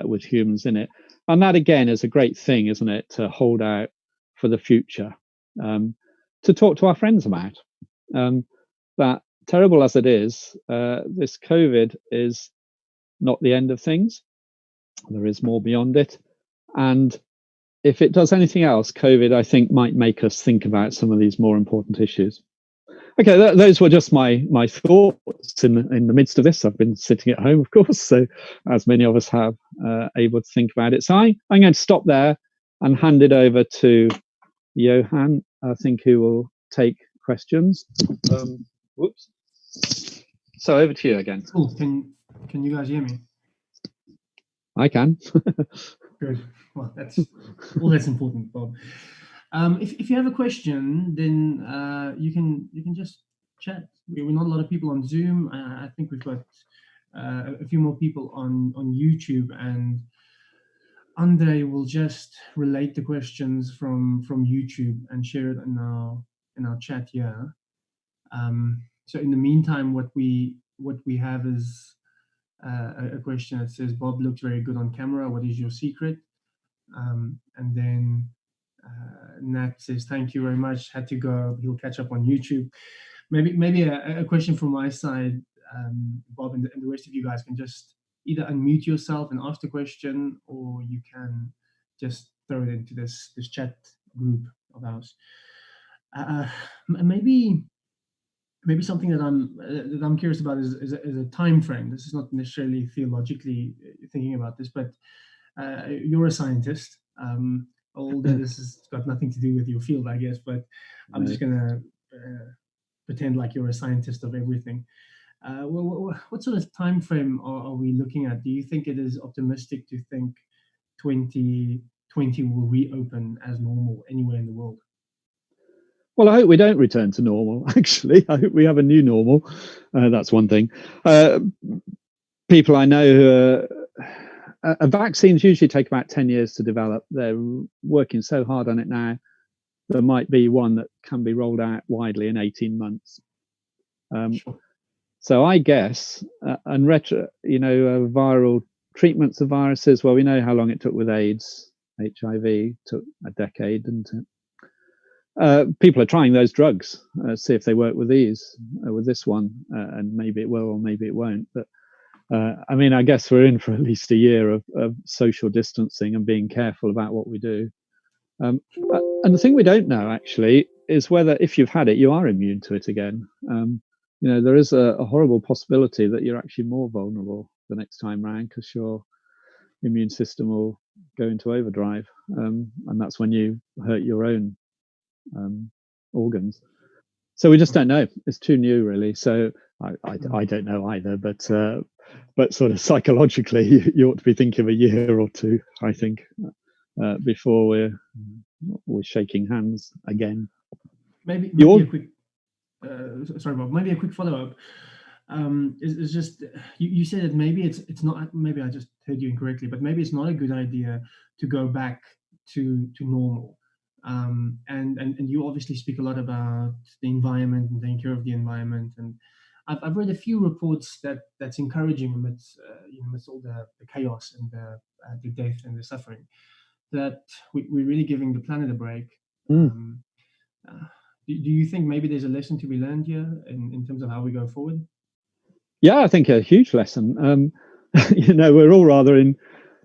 [SPEAKER 1] with humans in it. And that again is a great thing, isn't it, to hold out for the future, to talk to our friends about. That, terrible as it is, this COVID is not the end of things. There is more beyond it. And if it does anything else, COVID, I think, might make us think about some of these more important issues. Okay, those were just my thoughts in the midst of this. I've been sitting at home, of course, so as many of us have, able to think about it. So I'm going to stop there and hand it over to Johan, I think, who will take questions. Whoops. So over to you again.
[SPEAKER 2] Cool. Can you guys hear me?
[SPEAKER 1] I can.
[SPEAKER 2] Good. Well, that's important, Bob. If you have a question, then you can just chat. We're not a lot of people on Zoom. I think we've got a few more people on YouTube, and Andre will just relate the questions from YouTube and share it in our chat here. So in the meantime, what we have is a question that says, Bob looks very good on camera. What is your secret? And then Nat says, thank you very much. Had to go. He'll catch up on YouTube. Maybe a question from my side, Bob, and the rest of you guys can just either unmute yourself and ask the question, or you can just throw it into this chat group of ours. Maybe something that I'm curious about is a time frame. This is not necessarily theologically thinking about this, but you're a scientist. Although this has got nothing to do with your field, I guess, but I'm just gonna pretend like you're a scientist of everything. What sort of time frame are we looking at? Do you think it is optimistic to think 2020 will reopen as normal anywhere in the world?
[SPEAKER 1] Well, I hope we don't return to normal, actually. I hope we have a new normal. That's one thing. People I know who vaccines usually take about 10 years to develop. They're working so hard on it now. There might be one that can be rolled out widely in 18 months.
[SPEAKER 2] Sure.
[SPEAKER 1] So I guess, viral treatments of viruses, well, we know how long it took with AIDS, HIV, took a decade, didn't it? People are trying those drugs, see if they work with with this one, and maybe it will or maybe it won't. But I guess we're in for at least a year of social distancing and being careful about what we do. And the thing we don't know actually is whether, if you've had it, you are immune to it again. There is a horrible possibility that you're actually more vulnerable the next time round because your immune system will go into overdrive, and that's when you hurt your own organs. So we just don't know. It's too new, really. So I don't know either. But sort of psychologically, you ought to be thinking of a year or two, I think, before we're shaking hands again.
[SPEAKER 2] Maybe a quick. Sorry, Bob. Maybe a quick follow-up. Is just you said that maybe it's not. Maybe I just heard you incorrectly, but maybe it's not a good idea to go back to normal. And you obviously speak a lot about the environment and taking care of the environment, and I've read a few reports that's encouraging amidst all the chaos and the death and the suffering, that we're really giving the planet a break. Do you think maybe there's a lesson to be learned here in terms of how we go forward?
[SPEAKER 1] Yeah, I think a huge lesson. We're all rather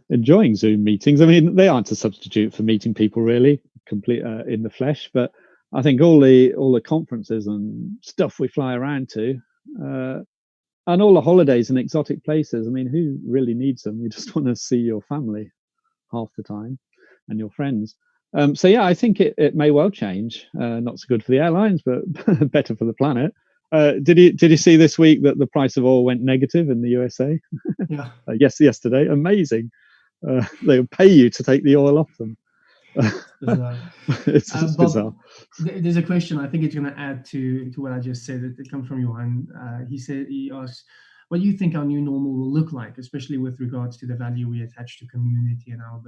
[SPEAKER 1] enjoying Zoom meetings. I mean, they aren't a substitute for meeting people really, complete in the flesh. But I think all the conferences and stuff we fly around to, and all the holidays and exotic places. I mean, who really needs them? You just want to see your family half the time and your friends. So yeah, I think it may well change. Not so good for the airlines, but better for the planet. Did you see this week that the price of oil went negative in the USA?
[SPEAKER 2] Yeah.
[SPEAKER 1] Yes, yesterday. Amazing. They'll pay you to take the oil off them. It's
[SPEAKER 2] Bob,
[SPEAKER 1] bizarre.
[SPEAKER 2] There's a question I think it's going to add to what I just said. It comes from Johan. He asked, what do you think our new normal will look like, especially with regards to the value we attach to community and our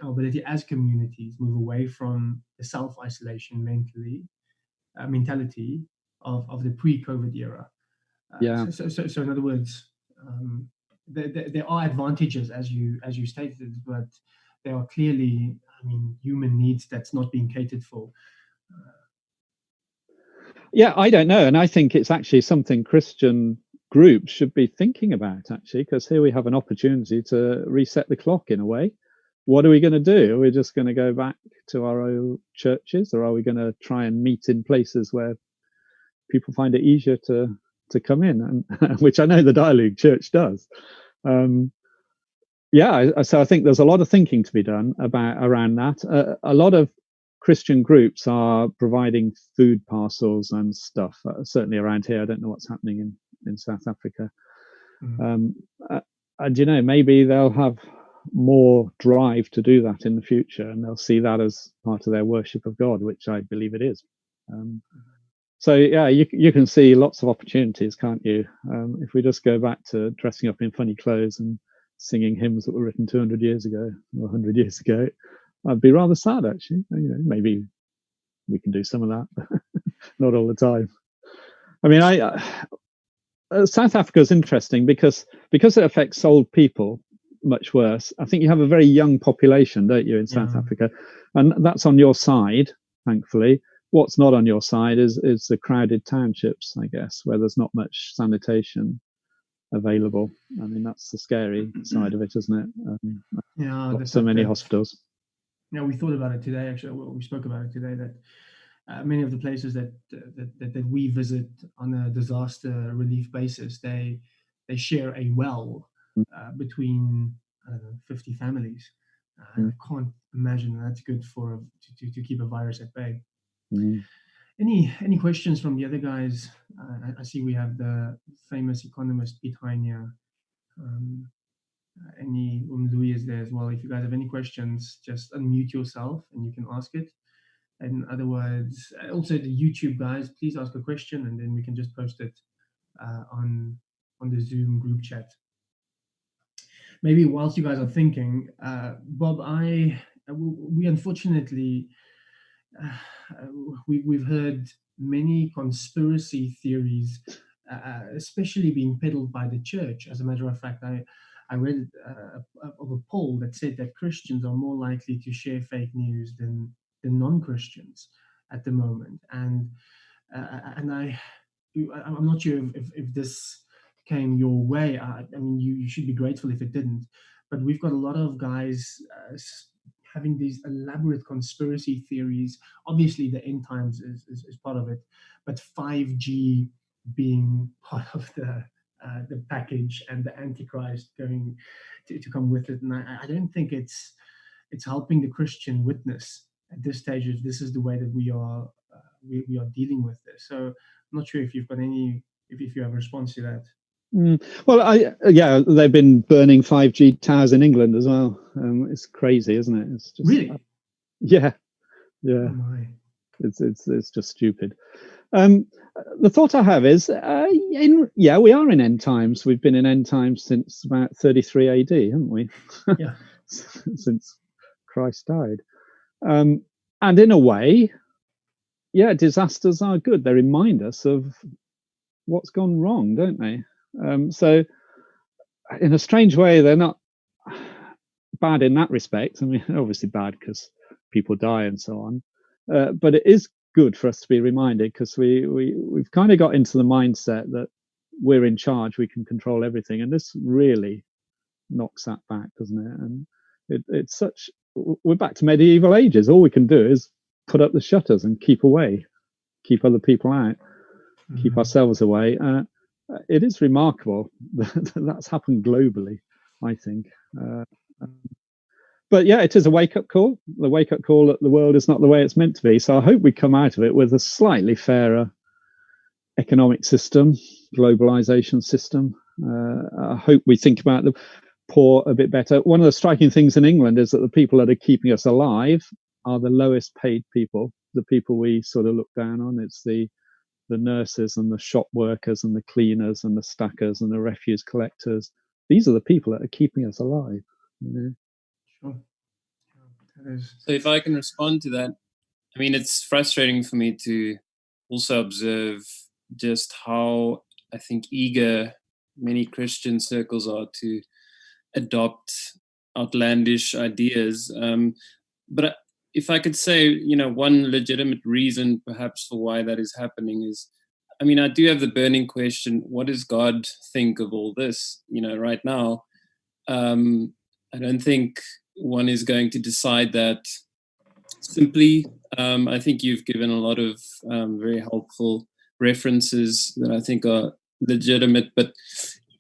[SPEAKER 2] ability as communities move away from the self-isolation mentality of the pre-COVID era. So in other words, there are advantages as you stated, but there are clearly, human needs that's not being catered for.
[SPEAKER 1] Yeah, I don't know, and I think it's actually something Christian groups should be thinking about, actually, because here we have an opportunity to reset the clock in a way. What are we going to do? Are we just going to go back to our old churches, or are we going to try and meet in places where people find it easier to come in, and which I know the Dialogue Church does. So I think there's a lot of thinking to be done around that. A lot of Christian groups are providing food parcels and stuff, certainly around here. I don't know what's happening in South Africa. And maybe they'll have more drive to do that in the future, and they'll see that as part of their worship of God, which I believe it is. So yeah, you can see lots of opportunities, can't you? If we just go back to dressing up in funny clothes and singing hymns that were written 200 years ago or 100 years ago, I'd be rather sad, actually. Maybe we can do some of that, but not all the time. I mean, South Africa is interesting because it affects old people much worse. I think you have a very young population, don't you, in South Africa, and that's on your side, thankfully. What's not on your side is the crowded townships, I guess, where there's not much sanitation. available. I mean, that's the scary side of it, isn't it?
[SPEAKER 2] Yeah,
[SPEAKER 1] so many hospitals.
[SPEAKER 2] Yeah, we thought about it today. Actually, we spoke about it today that many of the places that we visit on a disaster relief basis, they share a well between 50 families. I can't imagine that's good for to keep a virus at bay. Any questions from the other guys? I see we have the famous economist Piet Hein here. Louis is there as well. If you guys have any questions, just unmute yourself and you can ask it. And otherwise, also the YouTube guys, please ask a question and then we can just post it on the Zoom group chat. Maybe whilst you guys are thinking, Bob, we unfortunately, we've heard many conspiracy theories, especially being peddled by the church. As a matter of fact, I read of a poll that said that Christians are more likely to share fake news than non-Christians at the moment. And I'm not sure if this came your way. I mean, you should be grateful if it didn't. But we've got a lot of guys having these elaborate conspiracy theories. Obviously, the end times is part of it, but 5G being part of the package and the Antichrist going to come with it. And I don't think it's helping the Christian witness at this stage if this is the way that we are dealing with this. So I'm not sure if you've got if you have a response to that.
[SPEAKER 1] Well, they've been burning 5G towers in England as well. It's crazy, isn't it? It's just,
[SPEAKER 2] really?
[SPEAKER 1] Yeah.
[SPEAKER 2] Oh my.
[SPEAKER 1] It's just stupid. The thought I have is, we are in end times. We've been in end times since about 33 AD, haven't we?
[SPEAKER 2] Yeah.
[SPEAKER 1] Since Christ died. And in a way, disasters are good. They remind us of what's gone wrong, don't they? So in a strange way, they're not bad in that respect. I mean, obviously bad because people die and so on. But it is good for us to be reminded, because we've kind of got into the mindset that we're in charge, we can control everything. And this really knocks that back, doesn't it? And it's such, we're back to medieval ages. All we can do is put up the shutters and keep away, keep other people out, keep ourselves away. It is remarkable that that's happened globally, I think. But yeah, it is a wake-up call. The wake-up call that the world is not the way it's meant to be. So I hope we come out of it with a slightly fairer economic system, globalization system. I hope we think about the poor a bit better. One of the striking things in England is that the people that are keeping us alive are the lowest paid people, the people we sort of look down on. It's the nurses and the shop workers and the cleaners and the stackers and the refuse collectors. These are the people that are keeping us alive.
[SPEAKER 2] Sure.
[SPEAKER 4] So if I can respond to that, I mean, it's frustrating for me to also observe just how, I think, eager many Christian circles are to adopt outlandish ideas. But if I could say, one legitimate reason perhaps for why that is happening is, I mean, I do have the burning question, what does God think of all this? Right now, I don't think one is going to decide that simply. I think you've given a lot of very helpful references that I think are legitimate, but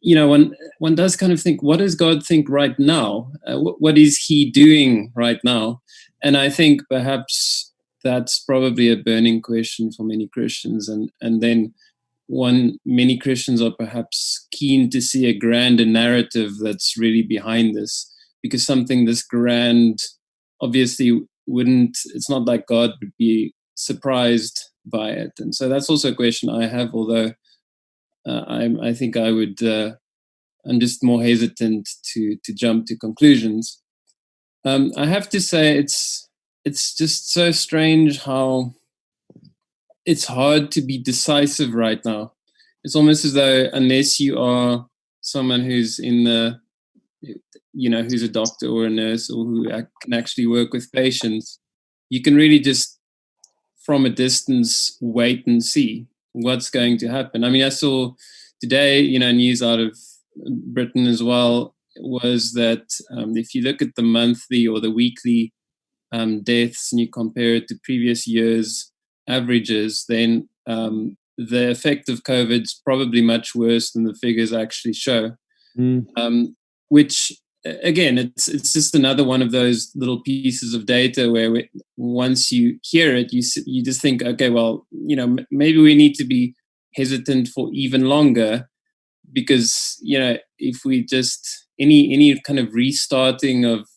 [SPEAKER 4] one does kind of think, what does God think right now? What is he doing right now? And I think perhaps that's probably a burning question for many Christians. And then many Christians are perhaps keen to see a grander narrative that's really behind this, because something this grand obviously it's not like God would be surprised by it. And so that's also a question I have, although I think I'm just more hesitant to jump to conclusions. I have to say it's just so strange how it's hard to be decisive right now. It's almost as though unless you are someone who's who's a doctor or a nurse or who can actually work with patients, you can really just from a distance wait and see what's going to happen. I mean, I saw today, news out of Britain as well was that if you look at the monthly or the weekly deaths and you compare it to previous years' averages, then the effect of COVID is probably much worse than the figures actually show. Which, again, it's just another one of those little pieces of data where once you hear it, you just think, okay, well, maybe we need to be hesitant for even longer, because if we just any kind of restarting of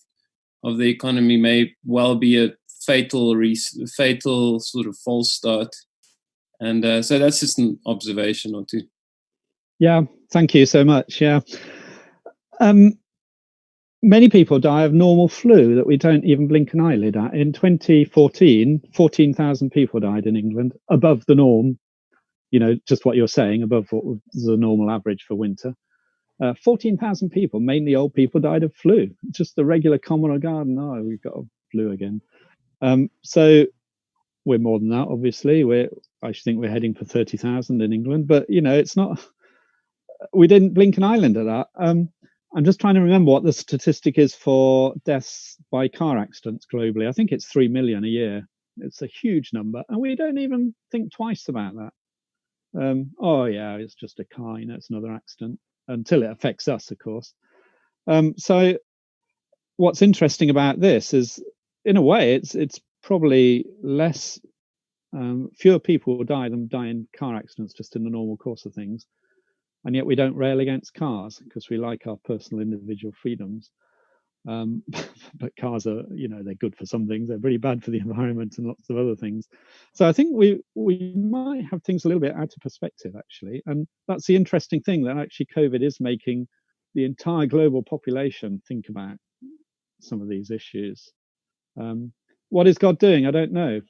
[SPEAKER 4] the economy may well be a fatal sort of false start. And so that's just an observation or two.
[SPEAKER 1] Yeah, thank you so much. Yeah. Many people die of normal flu that we don't even blink an eyelid at. In 2014, 14,000 people died in England, above the norm, just what you're saying, above what was the normal average for winter. 14,000 people, mainly old people, died of flu. Just the regular common or garden. Oh, we've got a flu again. So we're more than that, obviously. I think we're heading for 30,000 in England, but it's not. We didn't blink an eyelid at that. I'm just trying to remember what the statistic is for deaths by car accidents globally. I think it's 3 million a year. It's a huge number, and we don't even think twice about that. Oh yeah, it's just a car, it's another accident, until it affects us, of course. So what's interesting about this is, in a way, it's probably less, fewer people will die than die in car accidents just in the normal course of things. And yet we don't rail against cars because we like our personal individual freedoms. But cars are, they're good for some things. They're pretty bad for the environment and lots of other things. So I think we might have things a little bit out of perspective, actually. And that's the interesting thing, that actually COVID is making the entire global population think about some of these issues. What is God doing? I don't know.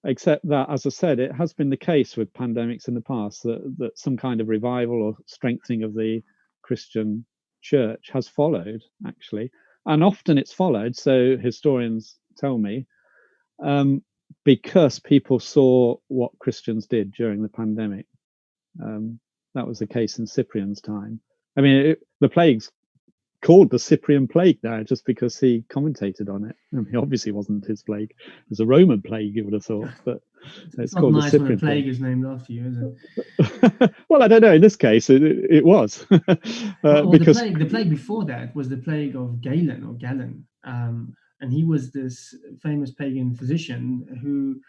[SPEAKER 1] Except that, as I said, it has been the case with pandemics in the past that some kind of revival or strengthening of the Christian church has followed, actually. And often it's followed, so historians tell me, because people saw what Christians did during the pandemic. That was the case in Cyprian's time. I mean, the plague's called the Cyprian plague now just because he commentated on it. I mean, obviously it wasn't his plague. It was a Roman plague, you would have thought, but it's
[SPEAKER 2] not
[SPEAKER 1] called
[SPEAKER 2] nice
[SPEAKER 1] the Cyprian
[SPEAKER 2] when a plague
[SPEAKER 1] plague.
[SPEAKER 2] is named after you, is it?
[SPEAKER 1] Well, I don't know. In this case, it was.
[SPEAKER 2] Because the plague before that was the plague of Galen, and he was this famous pagan physician who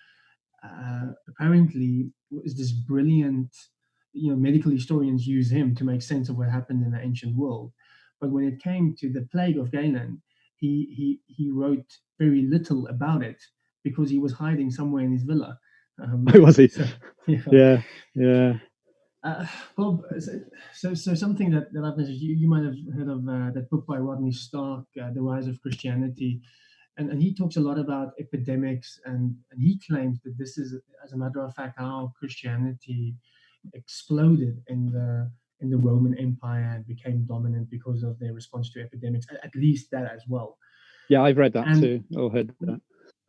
[SPEAKER 2] apparently was this brilliant. Medical historians use him to make sense of what happened in the ancient world. But when it came to the plague of Galen, he wrote very little about it because he was hiding somewhere in his villa.
[SPEAKER 1] Was he?
[SPEAKER 2] So,
[SPEAKER 1] yeah.
[SPEAKER 2] Bob, so something that I've mentioned, you might have heard of that book by Rodney Stark, The Rise of Christianity, and he talks a lot about epidemics, and he claims that this is, as a matter of fact, how Christianity exploded in the Roman Empire and became dominant because of their response to epidemics. At least that as well.
[SPEAKER 1] Yeah, I've read that too. Or heard that.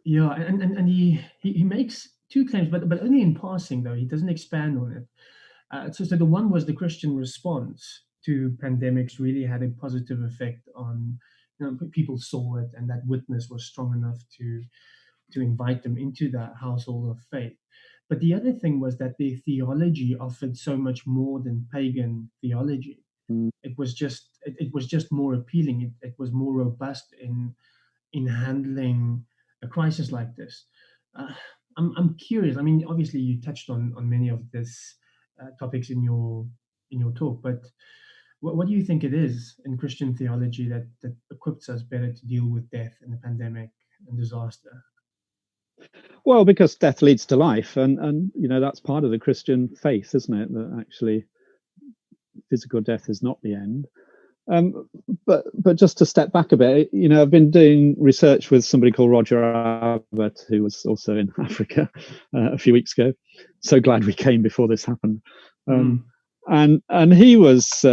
[SPEAKER 2] Yeah, and he makes two claims, but only in passing, though. He doesn't expand on it. So the one was the Christian response to pandemics really had a positive effect on, people saw it, and that witness was strong enough to invite them into that household of faith. But the other thing was that their theology offered so much more than pagan theology. It was just more appealing. It was more robust in handling a crisis like this. I'm curious. I mean, obviously you touched on many of this topics in your talk, but what do you think it is in Christian theology that equips us better to deal with death and the pandemic and disaster?
[SPEAKER 1] Well, because death leads to life, and that's part of the Christian faith, isn't it? That actually physical death is not the end. But just to step back a bit, I've been doing research with somebody called Roger Abbott, who was also in Africa a few weeks ago. So glad we came before this happened. And he was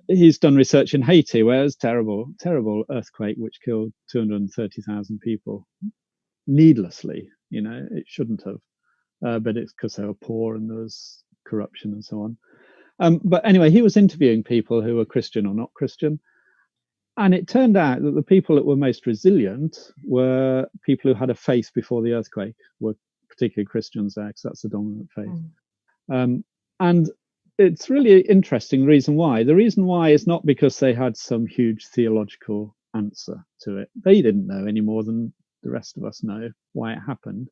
[SPEAKER 1] he's done research in Haiti, where it was terrible earthquake which killed 230,000 people needlessly. It shouldn't have, but it's because they were poor and there was corruption and so on. But anyway, he was interviewing people who were Christian or not Christian. And it turned out that the people that were most resilient were people who had a faith before the earthquake, were particularly Christians there, because that's the dominant faith. And it's really interesting the reason why. The reason why is not because they had some huge theological answer to it. They didn't know any more than the rest of us know why it happened.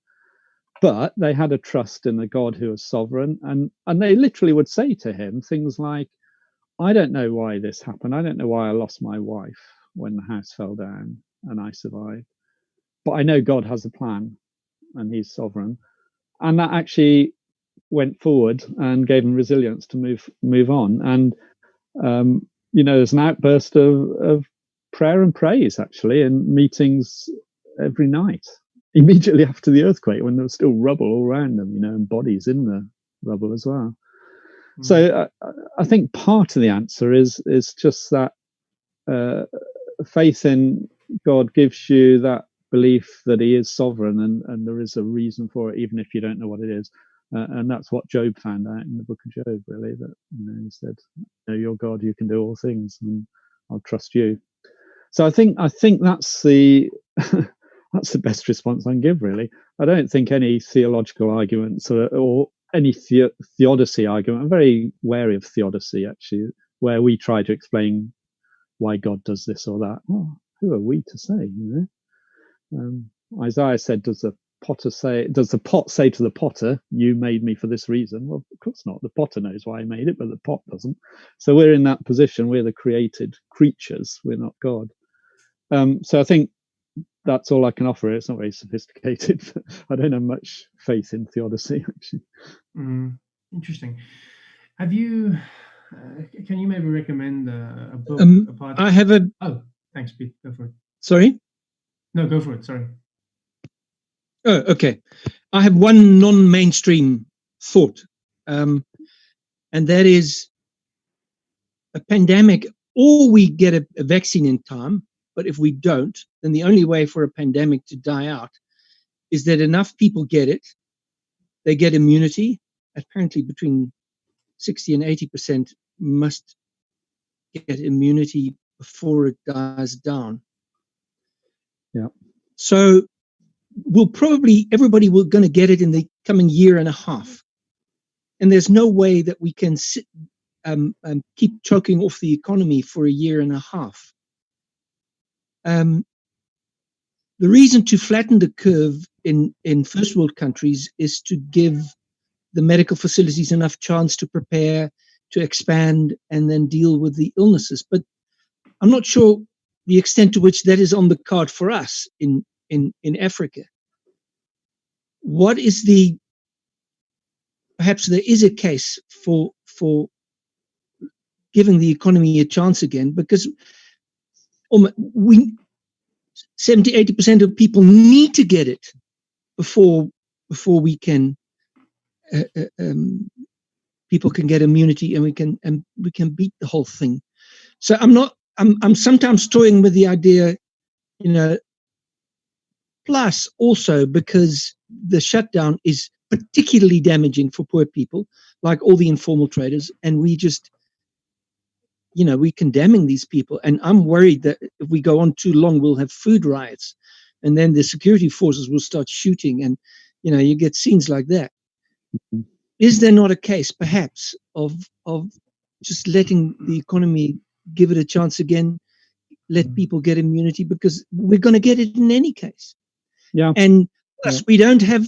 [SPEAKER 1] But they had a trust in a God who was sovereign. And they literally would say to him things like, I don't know why this happened. I don't know why I lost my wife when the house fell down and I survived. But I know God has a plan and he's sovereign. And that actually went forward and gave them resilience to move on. And, there's an outburst of prayer and praise, actually, in meetings every night, immediately after the earthquake, when there was still rubble all around them, and bodies in the rubble as well. So I think part of the answer is just that faith in God gives you that belief that he is sovereign and there is a reason for it, even if you don't know what it is. And that's what Job found out in the book of Job, really, that he said, you're God, you can do all things, and I'll trust you. So I think that's the that's the best response I can give, really. I don't think any theological arguments or any theodicy argument. I'm very wary of theodicy, actually, where we try to explain why God does this or that. Well, who are we to say? Isaiah said, "Does the pot say to the potter, you made me for this reason?" Well, of course not. The potter knows why he made it, but the pot doesn't. So we're in that position. We're the created creatures. We're not God. So I think that's all I can offer. It's not very sophisticated. I don't have much faith in theodicy, actually.
[SPEAKER 2] Interesting. Have you? Can you maybe recommend a book?
[SPEAKER 5] I have a.
[SPEAKER 2] Oh, thanks, Pete. Go for it.
[SPEAKER 5] Sorry.
[SPEAKER 2] No, go for it. Sorry.
[SPEAKER 5] Oh, okay. I have one non-mainstream thought, and that is a pandemic. Or we get a vaccine in time, but if we don't, then the only way for a pandemic to die out is that enough people get it. They get immunity. Apparently, between 60 and 80% must get immunity before it dies down.
[SPEAKER 1] Yeah.
[SPEAKER 5] So everybody will going to get it in the coming year and a half. And there's no way that we can sit, keep choking off the economy for a year and a half. The reason to flatten the curve in first world countries is to give the medical facilities enough chance to prepare, to expand, and then deal with the illnesses. But I'm not sure the extent to which that is on the card for us in Africa. What is perhaps there is a case for giving the economy a chance again, because 70-80% of people need to get it before we can people can get immunity and we can beat the whole thing. So I'm sometimes toying with the idea, plus also because the shutdown is particularly damaging for poor people, like all the informal traders, and we just, we're condemning these people. And I'm worried that if we go on too long, we'll have food riots, and then the security forces will start shooting, and, you get scenes like that. Mm-hmm. Is there not a case, perhaps, of just letting the economy give it a chance again, let people get immunity, because we're going to get it in any case.
[SPEAKER 1] Yeah.
[SPEAKER 5] And plus, we don't have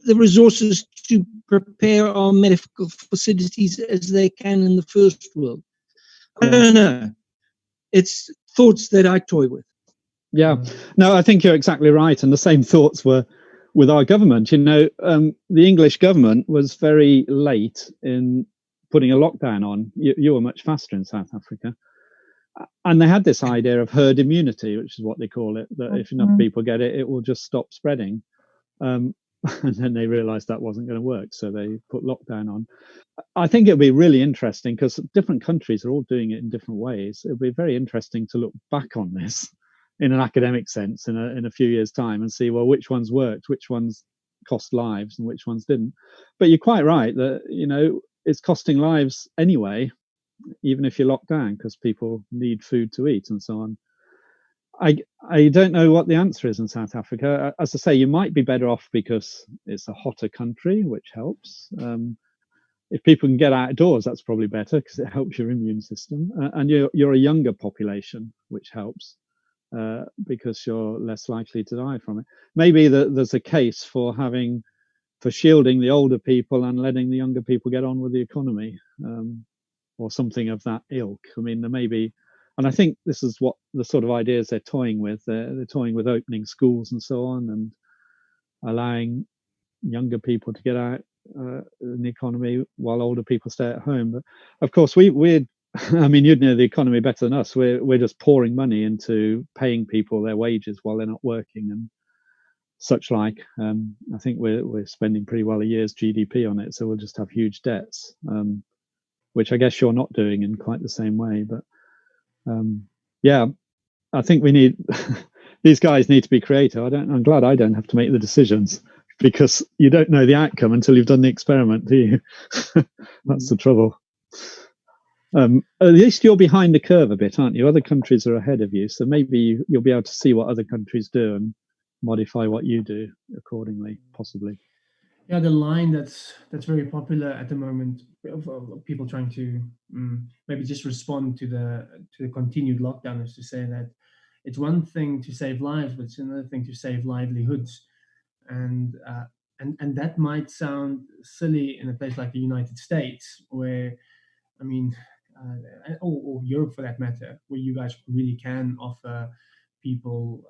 [SPEAKER 5] the resources to prepare our medical facilities as they can in the first world. I don't know. It's thoughts that I toy with.
[SPEAKER 1] Yeah. No, I think you're exactly right. And the same thoughts were with our government. The English government was very late in putting a lockdown on. You were much faster in South Africa. And they had this idea of herd immunity, which is what they call it, that if enough people get it, it will just stop spreading. And then they realized that wasn't going to work. So they put lockdown on. I think it'll be really interesting because different countries are all doing it in different ways. It'll be very interesting to look back on this in an academic sense in a few years' time and see, well, which ones worked, which ones cost lives and which ones didn't. But you're quite right that, it's costing lives anyway, even if you're locked down, because people need food to eat and so on. I don't know what the answer is in South Africa. As I say, you might be better off because it's a hotter country, which helps. If people can get outdoors, that's probably better because it helps your immune system. And you're a younger population, which helps because you're less likely to die from it. Maybe there's a case for shielding the older people and letting the younger people get on with the economy, or something of that ilk. I mean, there may be. And I think this is what the sort of ideas they're toying with. They're toying with opening schools and so on, and allowing younger people to get out in the economy while older people stay at home. But of course, we're I mean, you'd know the economy better than us. We're just pouring money into paying people their wages while they're not working and such like. I think we're spending pretty well a year's GDP on it, so we'll just have huge debts, which I guess you're not doing in quite the same way. But yeah, I think we need these guys need to be creative. I'm glad I don't have to make the decisions, because you don't know the outcome until you've done the experiment, do you? That's the trouble. At least you're behind the curve a bit, aren't you? Other countries are ahead of you, so maybe you'll be able to see what other countries do and modify what you do accordingly, possibly.
[SPEAKER 2] Yeah, the line that's very popular at the moment of people trying to maybe just respond to the continued lockdown is to say that it's one thing to save lives, but it's another thing to save livelihoods, and that might sound silly in a place like the United States, where I mean, or Europe for that matter, where you guys really can offer people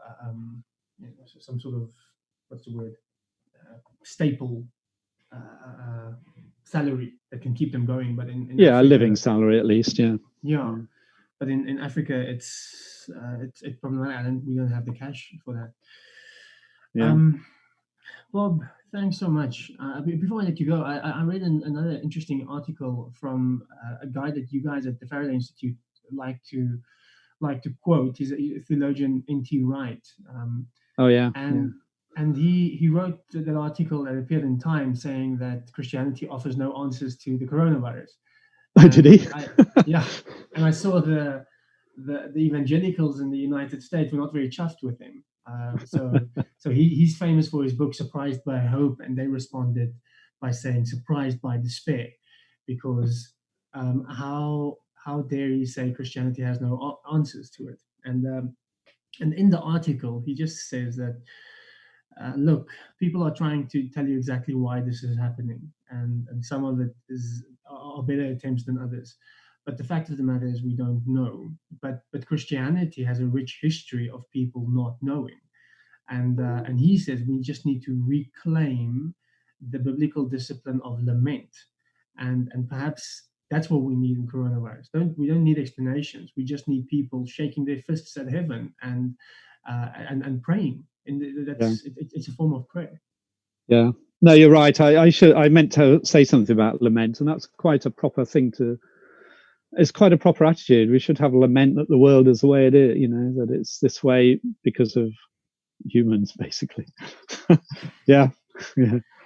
[SPEAKER 2] some sort of, what's the word, staple salary that can keep them going. But in
[SPEAKER 1] yeah,
[SPEAKER 2] Africa,
[SPEAKER 1] a living salary at least.
[SPEAKER 2] Yeah. But in Africa, it's problematic, and we don't have the cash for that.
[SPEAKER 1] Yeah.
[SPEAKER 2] Bob, thanks so much. Before I let you go, I read another interesting article from a guy that you guys at the Faraday Institute like to quote. He's a theologian, N.T. Wright.
[SPEAKER 1] Oh yeah.
[SPEAKER 2] And he wrote that article that appeared in Time saying that Christianity offers no answers to the coronavirus.
[SPEAKER 1] Oh, did he?
[SPEAKER 2] Yeah. And I saw the evangelicals in the United States were not very chuffed with him. So he's famous for his book Surprised by Hope, and they responded by saying surprised by despair, because how dare you say Christianity has no answers to it? And in the article he just says that look, people are trying to tell you exactly why this is happening, and some of it are better attempts than others. But the fact of the matter is we don't know. But Christianity has a rich history of people not knowing. And he says we just need to reclaim the biblical discipline of lament. And perhaps that's what we need in coronavirus. We don't need explanations. We just need people shaking their fists at heaven and praying. It's a form of prayer.
[SPEAKER 1] Yeah. No, you're right. I meant to say something about lament, and that's quite a proper thing to. It's quite a proper attitude. We should have lament that the world is the way it is, that it's this way because of humans, basically. Yeah.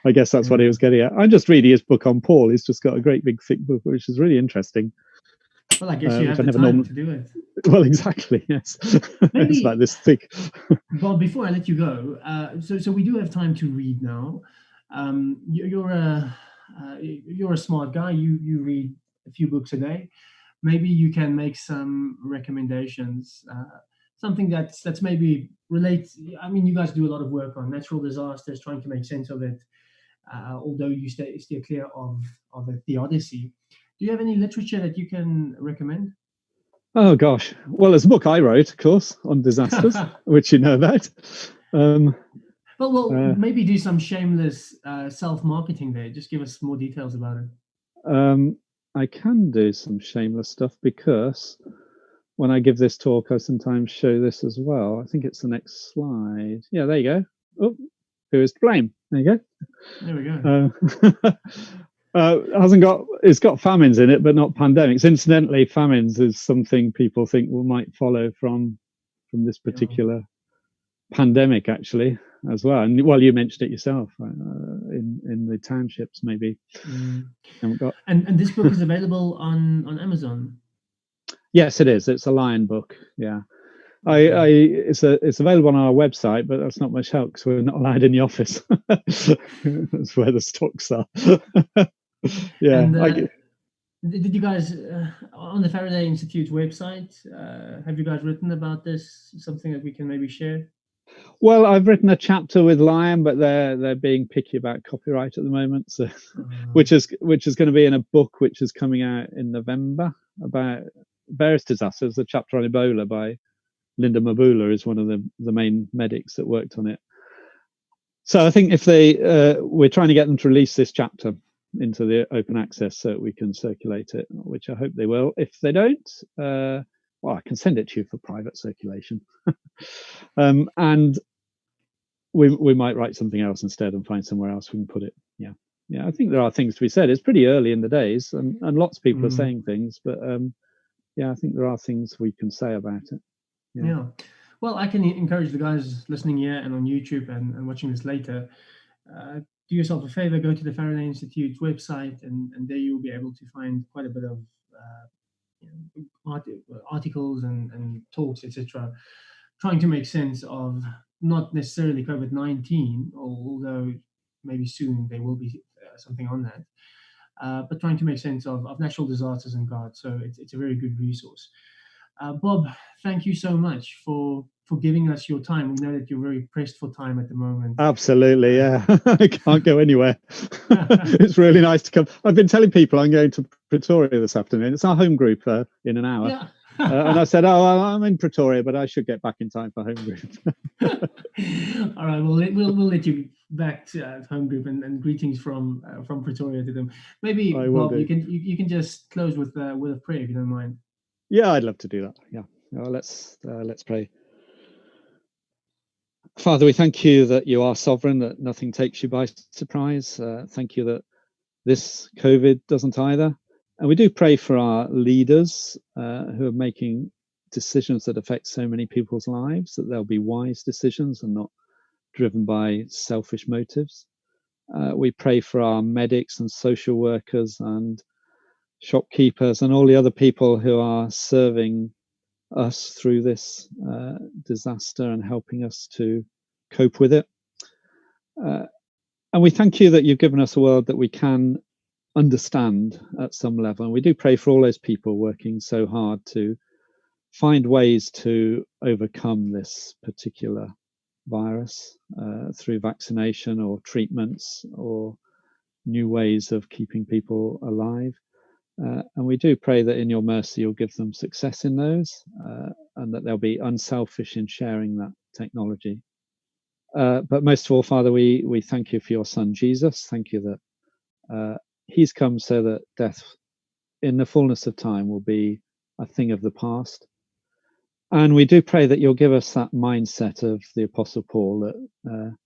[SPEAKER 1] I guess that's what he was getting at. I'm just reading his book on Paul. He's just got a great big thick book, which is really interesting.
[SPEAKER 2] Well, I guess you have the time to do it.
[SPEAKER 1] Well, exactly, yes. Maybe, it's like this thick.
[SPEAKER 2] Well, before I let you go, so we do have time to read now. You're a smart guy. You read a few books a day. Maybe you can make some recommendations. Something that's maybe relates. I mean, you guys do a lot of work on natural disasters, trying to make sense of it. Although you steer clear of the theodicy. Do you have any literature that you can recommend? Oh
[SPEAKER 1] gosh, well, there's a book I wrote, of course, on disasters, which you know about.
[SPEAKER 2] Well, maybe do some shameless self-marketing there. Just give us more details about it.
[SPEAKER 1] I can do some shameless stuff, because when I give this talk, I sometimes show this as well. I think it's the next slide. Yeah, there you go. Oh, who is to blame? There you go.
[SPEAKER 2] There we go.
[SPEAKER 1] It's got famines in it, but not pandemics. Incidentally, famines is something people think might follow from this particular pandemic, actually, as well. And well, you mentioned it yourself in in the townships maybe haven't got.
[SPEAKER 2] And this book is available on Amazon.
[SPEAKER 1] Yes, it is. It's a Lion book. Yeah. It's available on our website, but that's not much help because we're not allowed in the office. That's where the stocks are. Yeah.
[SPEAKER 2] And, did you guys on the Faraday Institute website? Have you guys written about this? Something that we can maybe share?
[SPEAKER 1] Well, I've written a chapter with Lion, but they're being picky about copyright at the moment. So, which is going to be in a book which is coming out in November about various disasters. A chapter on Ebola by Linda Mabula is one of the main medics that worked on it. So I think if we're trying to get them to release this chapter into the open access so that we can circulate it, which I hope they will. If they don't, well, I can send it to you for private circulation. And we might write something else instead and find somewhere else we can put it. Yeah, I think there are things to be said. It's pretty early in the days, and lots of people are saying things, but yeah, I think there are things we can say about it.
[SPEAKER 2] Yeah. Well, I can encourage the guys listening here and on YouTube and watching this later. Do yourself a favor, go to the Faraday Institute website, and there you'll be able to find quite a bit of articles and talks, etc., trying to make sense of not necessarily COVID-19, although maybe soon there will be something on that, but trying to make sense of natural disasters and God. So it's a very good resource. Bob, thank you so much for giving us your time. We know that you're very pressed for time at the moment.
[SPEAKER 1] Absolutely, yeah. I can't go anywhere. It's really nice to come. I've been telling people I'm going to Pretoria this afternoon. It's our home group in an hour.
[SPEAKER 2] Yeah.
[SPEAKER 1] And I said, I'm in Pretoria, but I should get back in time for home group.
[SPEAKER 2] All right, well, we'll let you back to home group, and greetings from Pretoria to them. Maybe, Bob, you can just close with a prayer if you don't mind.
[SPEAKER 1] Yeah, I'd love to do that. Yeah, well, let's pray. Father, we thank you that you are sovereign, that nothing takes you by surprise. Thank you that this COVID doesn't either. And we do pray for our leaders who are making decisions that affect so many people's lives, that they'll be wise decisions and not driven by selfish motives. We pray for our medics and social workers and shopkeepers and all the other people who are serving us through this disaster and helping us to cope with it. And we thank you that you've given us a world that we can understand at some level. And we do pray for all those people working so hard to find ways to overcome this particular virus through vaccination or treatments or new ways of keeping people alive. And we do pray that in your mercy you'll give them success in those and that they'll be unselfish in sharing that technology. But most of all, Father, we thank you for your son, Jesus. Thank you that he's come so that death in the fullness of time will be a thing of the past. And we do pray that you'll give us that mindset of the Apostle Paul, that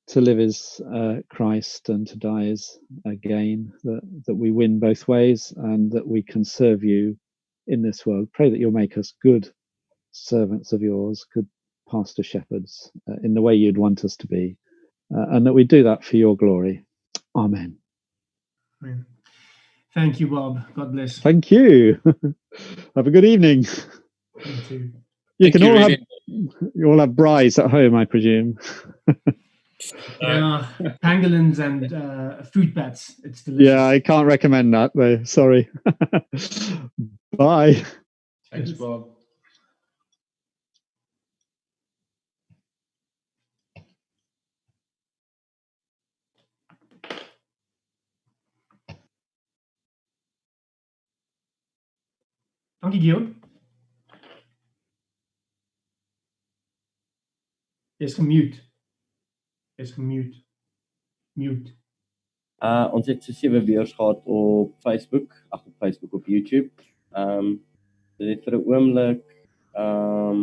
[SPEAKER 1] to live is Christ and to die is gain, that we win both ways and that we can serve you in this world. Pray that you'll make us good servants of yours, good pastor shepherds in the way you'd want us to be, and that we do that for your glory. Amen.
[SPEAKER 2] Thank you, Bob. God bless.
[SPEAKER 1] Thank you. Have a good evening.
[SPEAKER 2] You too.
[SPEAKER 1] You all have braais at home, I presume.
[SPEAKER 2] Yeah, pangolins and fruit bats. It's delicious.
[SPEAKER 1] Yeah, I can't recommend that though. Sorry. Bye.
[SPEAKER 2] Thanks, Bob. Dankie, Guillaume. Is gemute. Is gemute. Mute.
[SPEAKER 3] Ons het so 7 beurs gehad op Facebook, op YouTube. Dit het vir 'n oomblik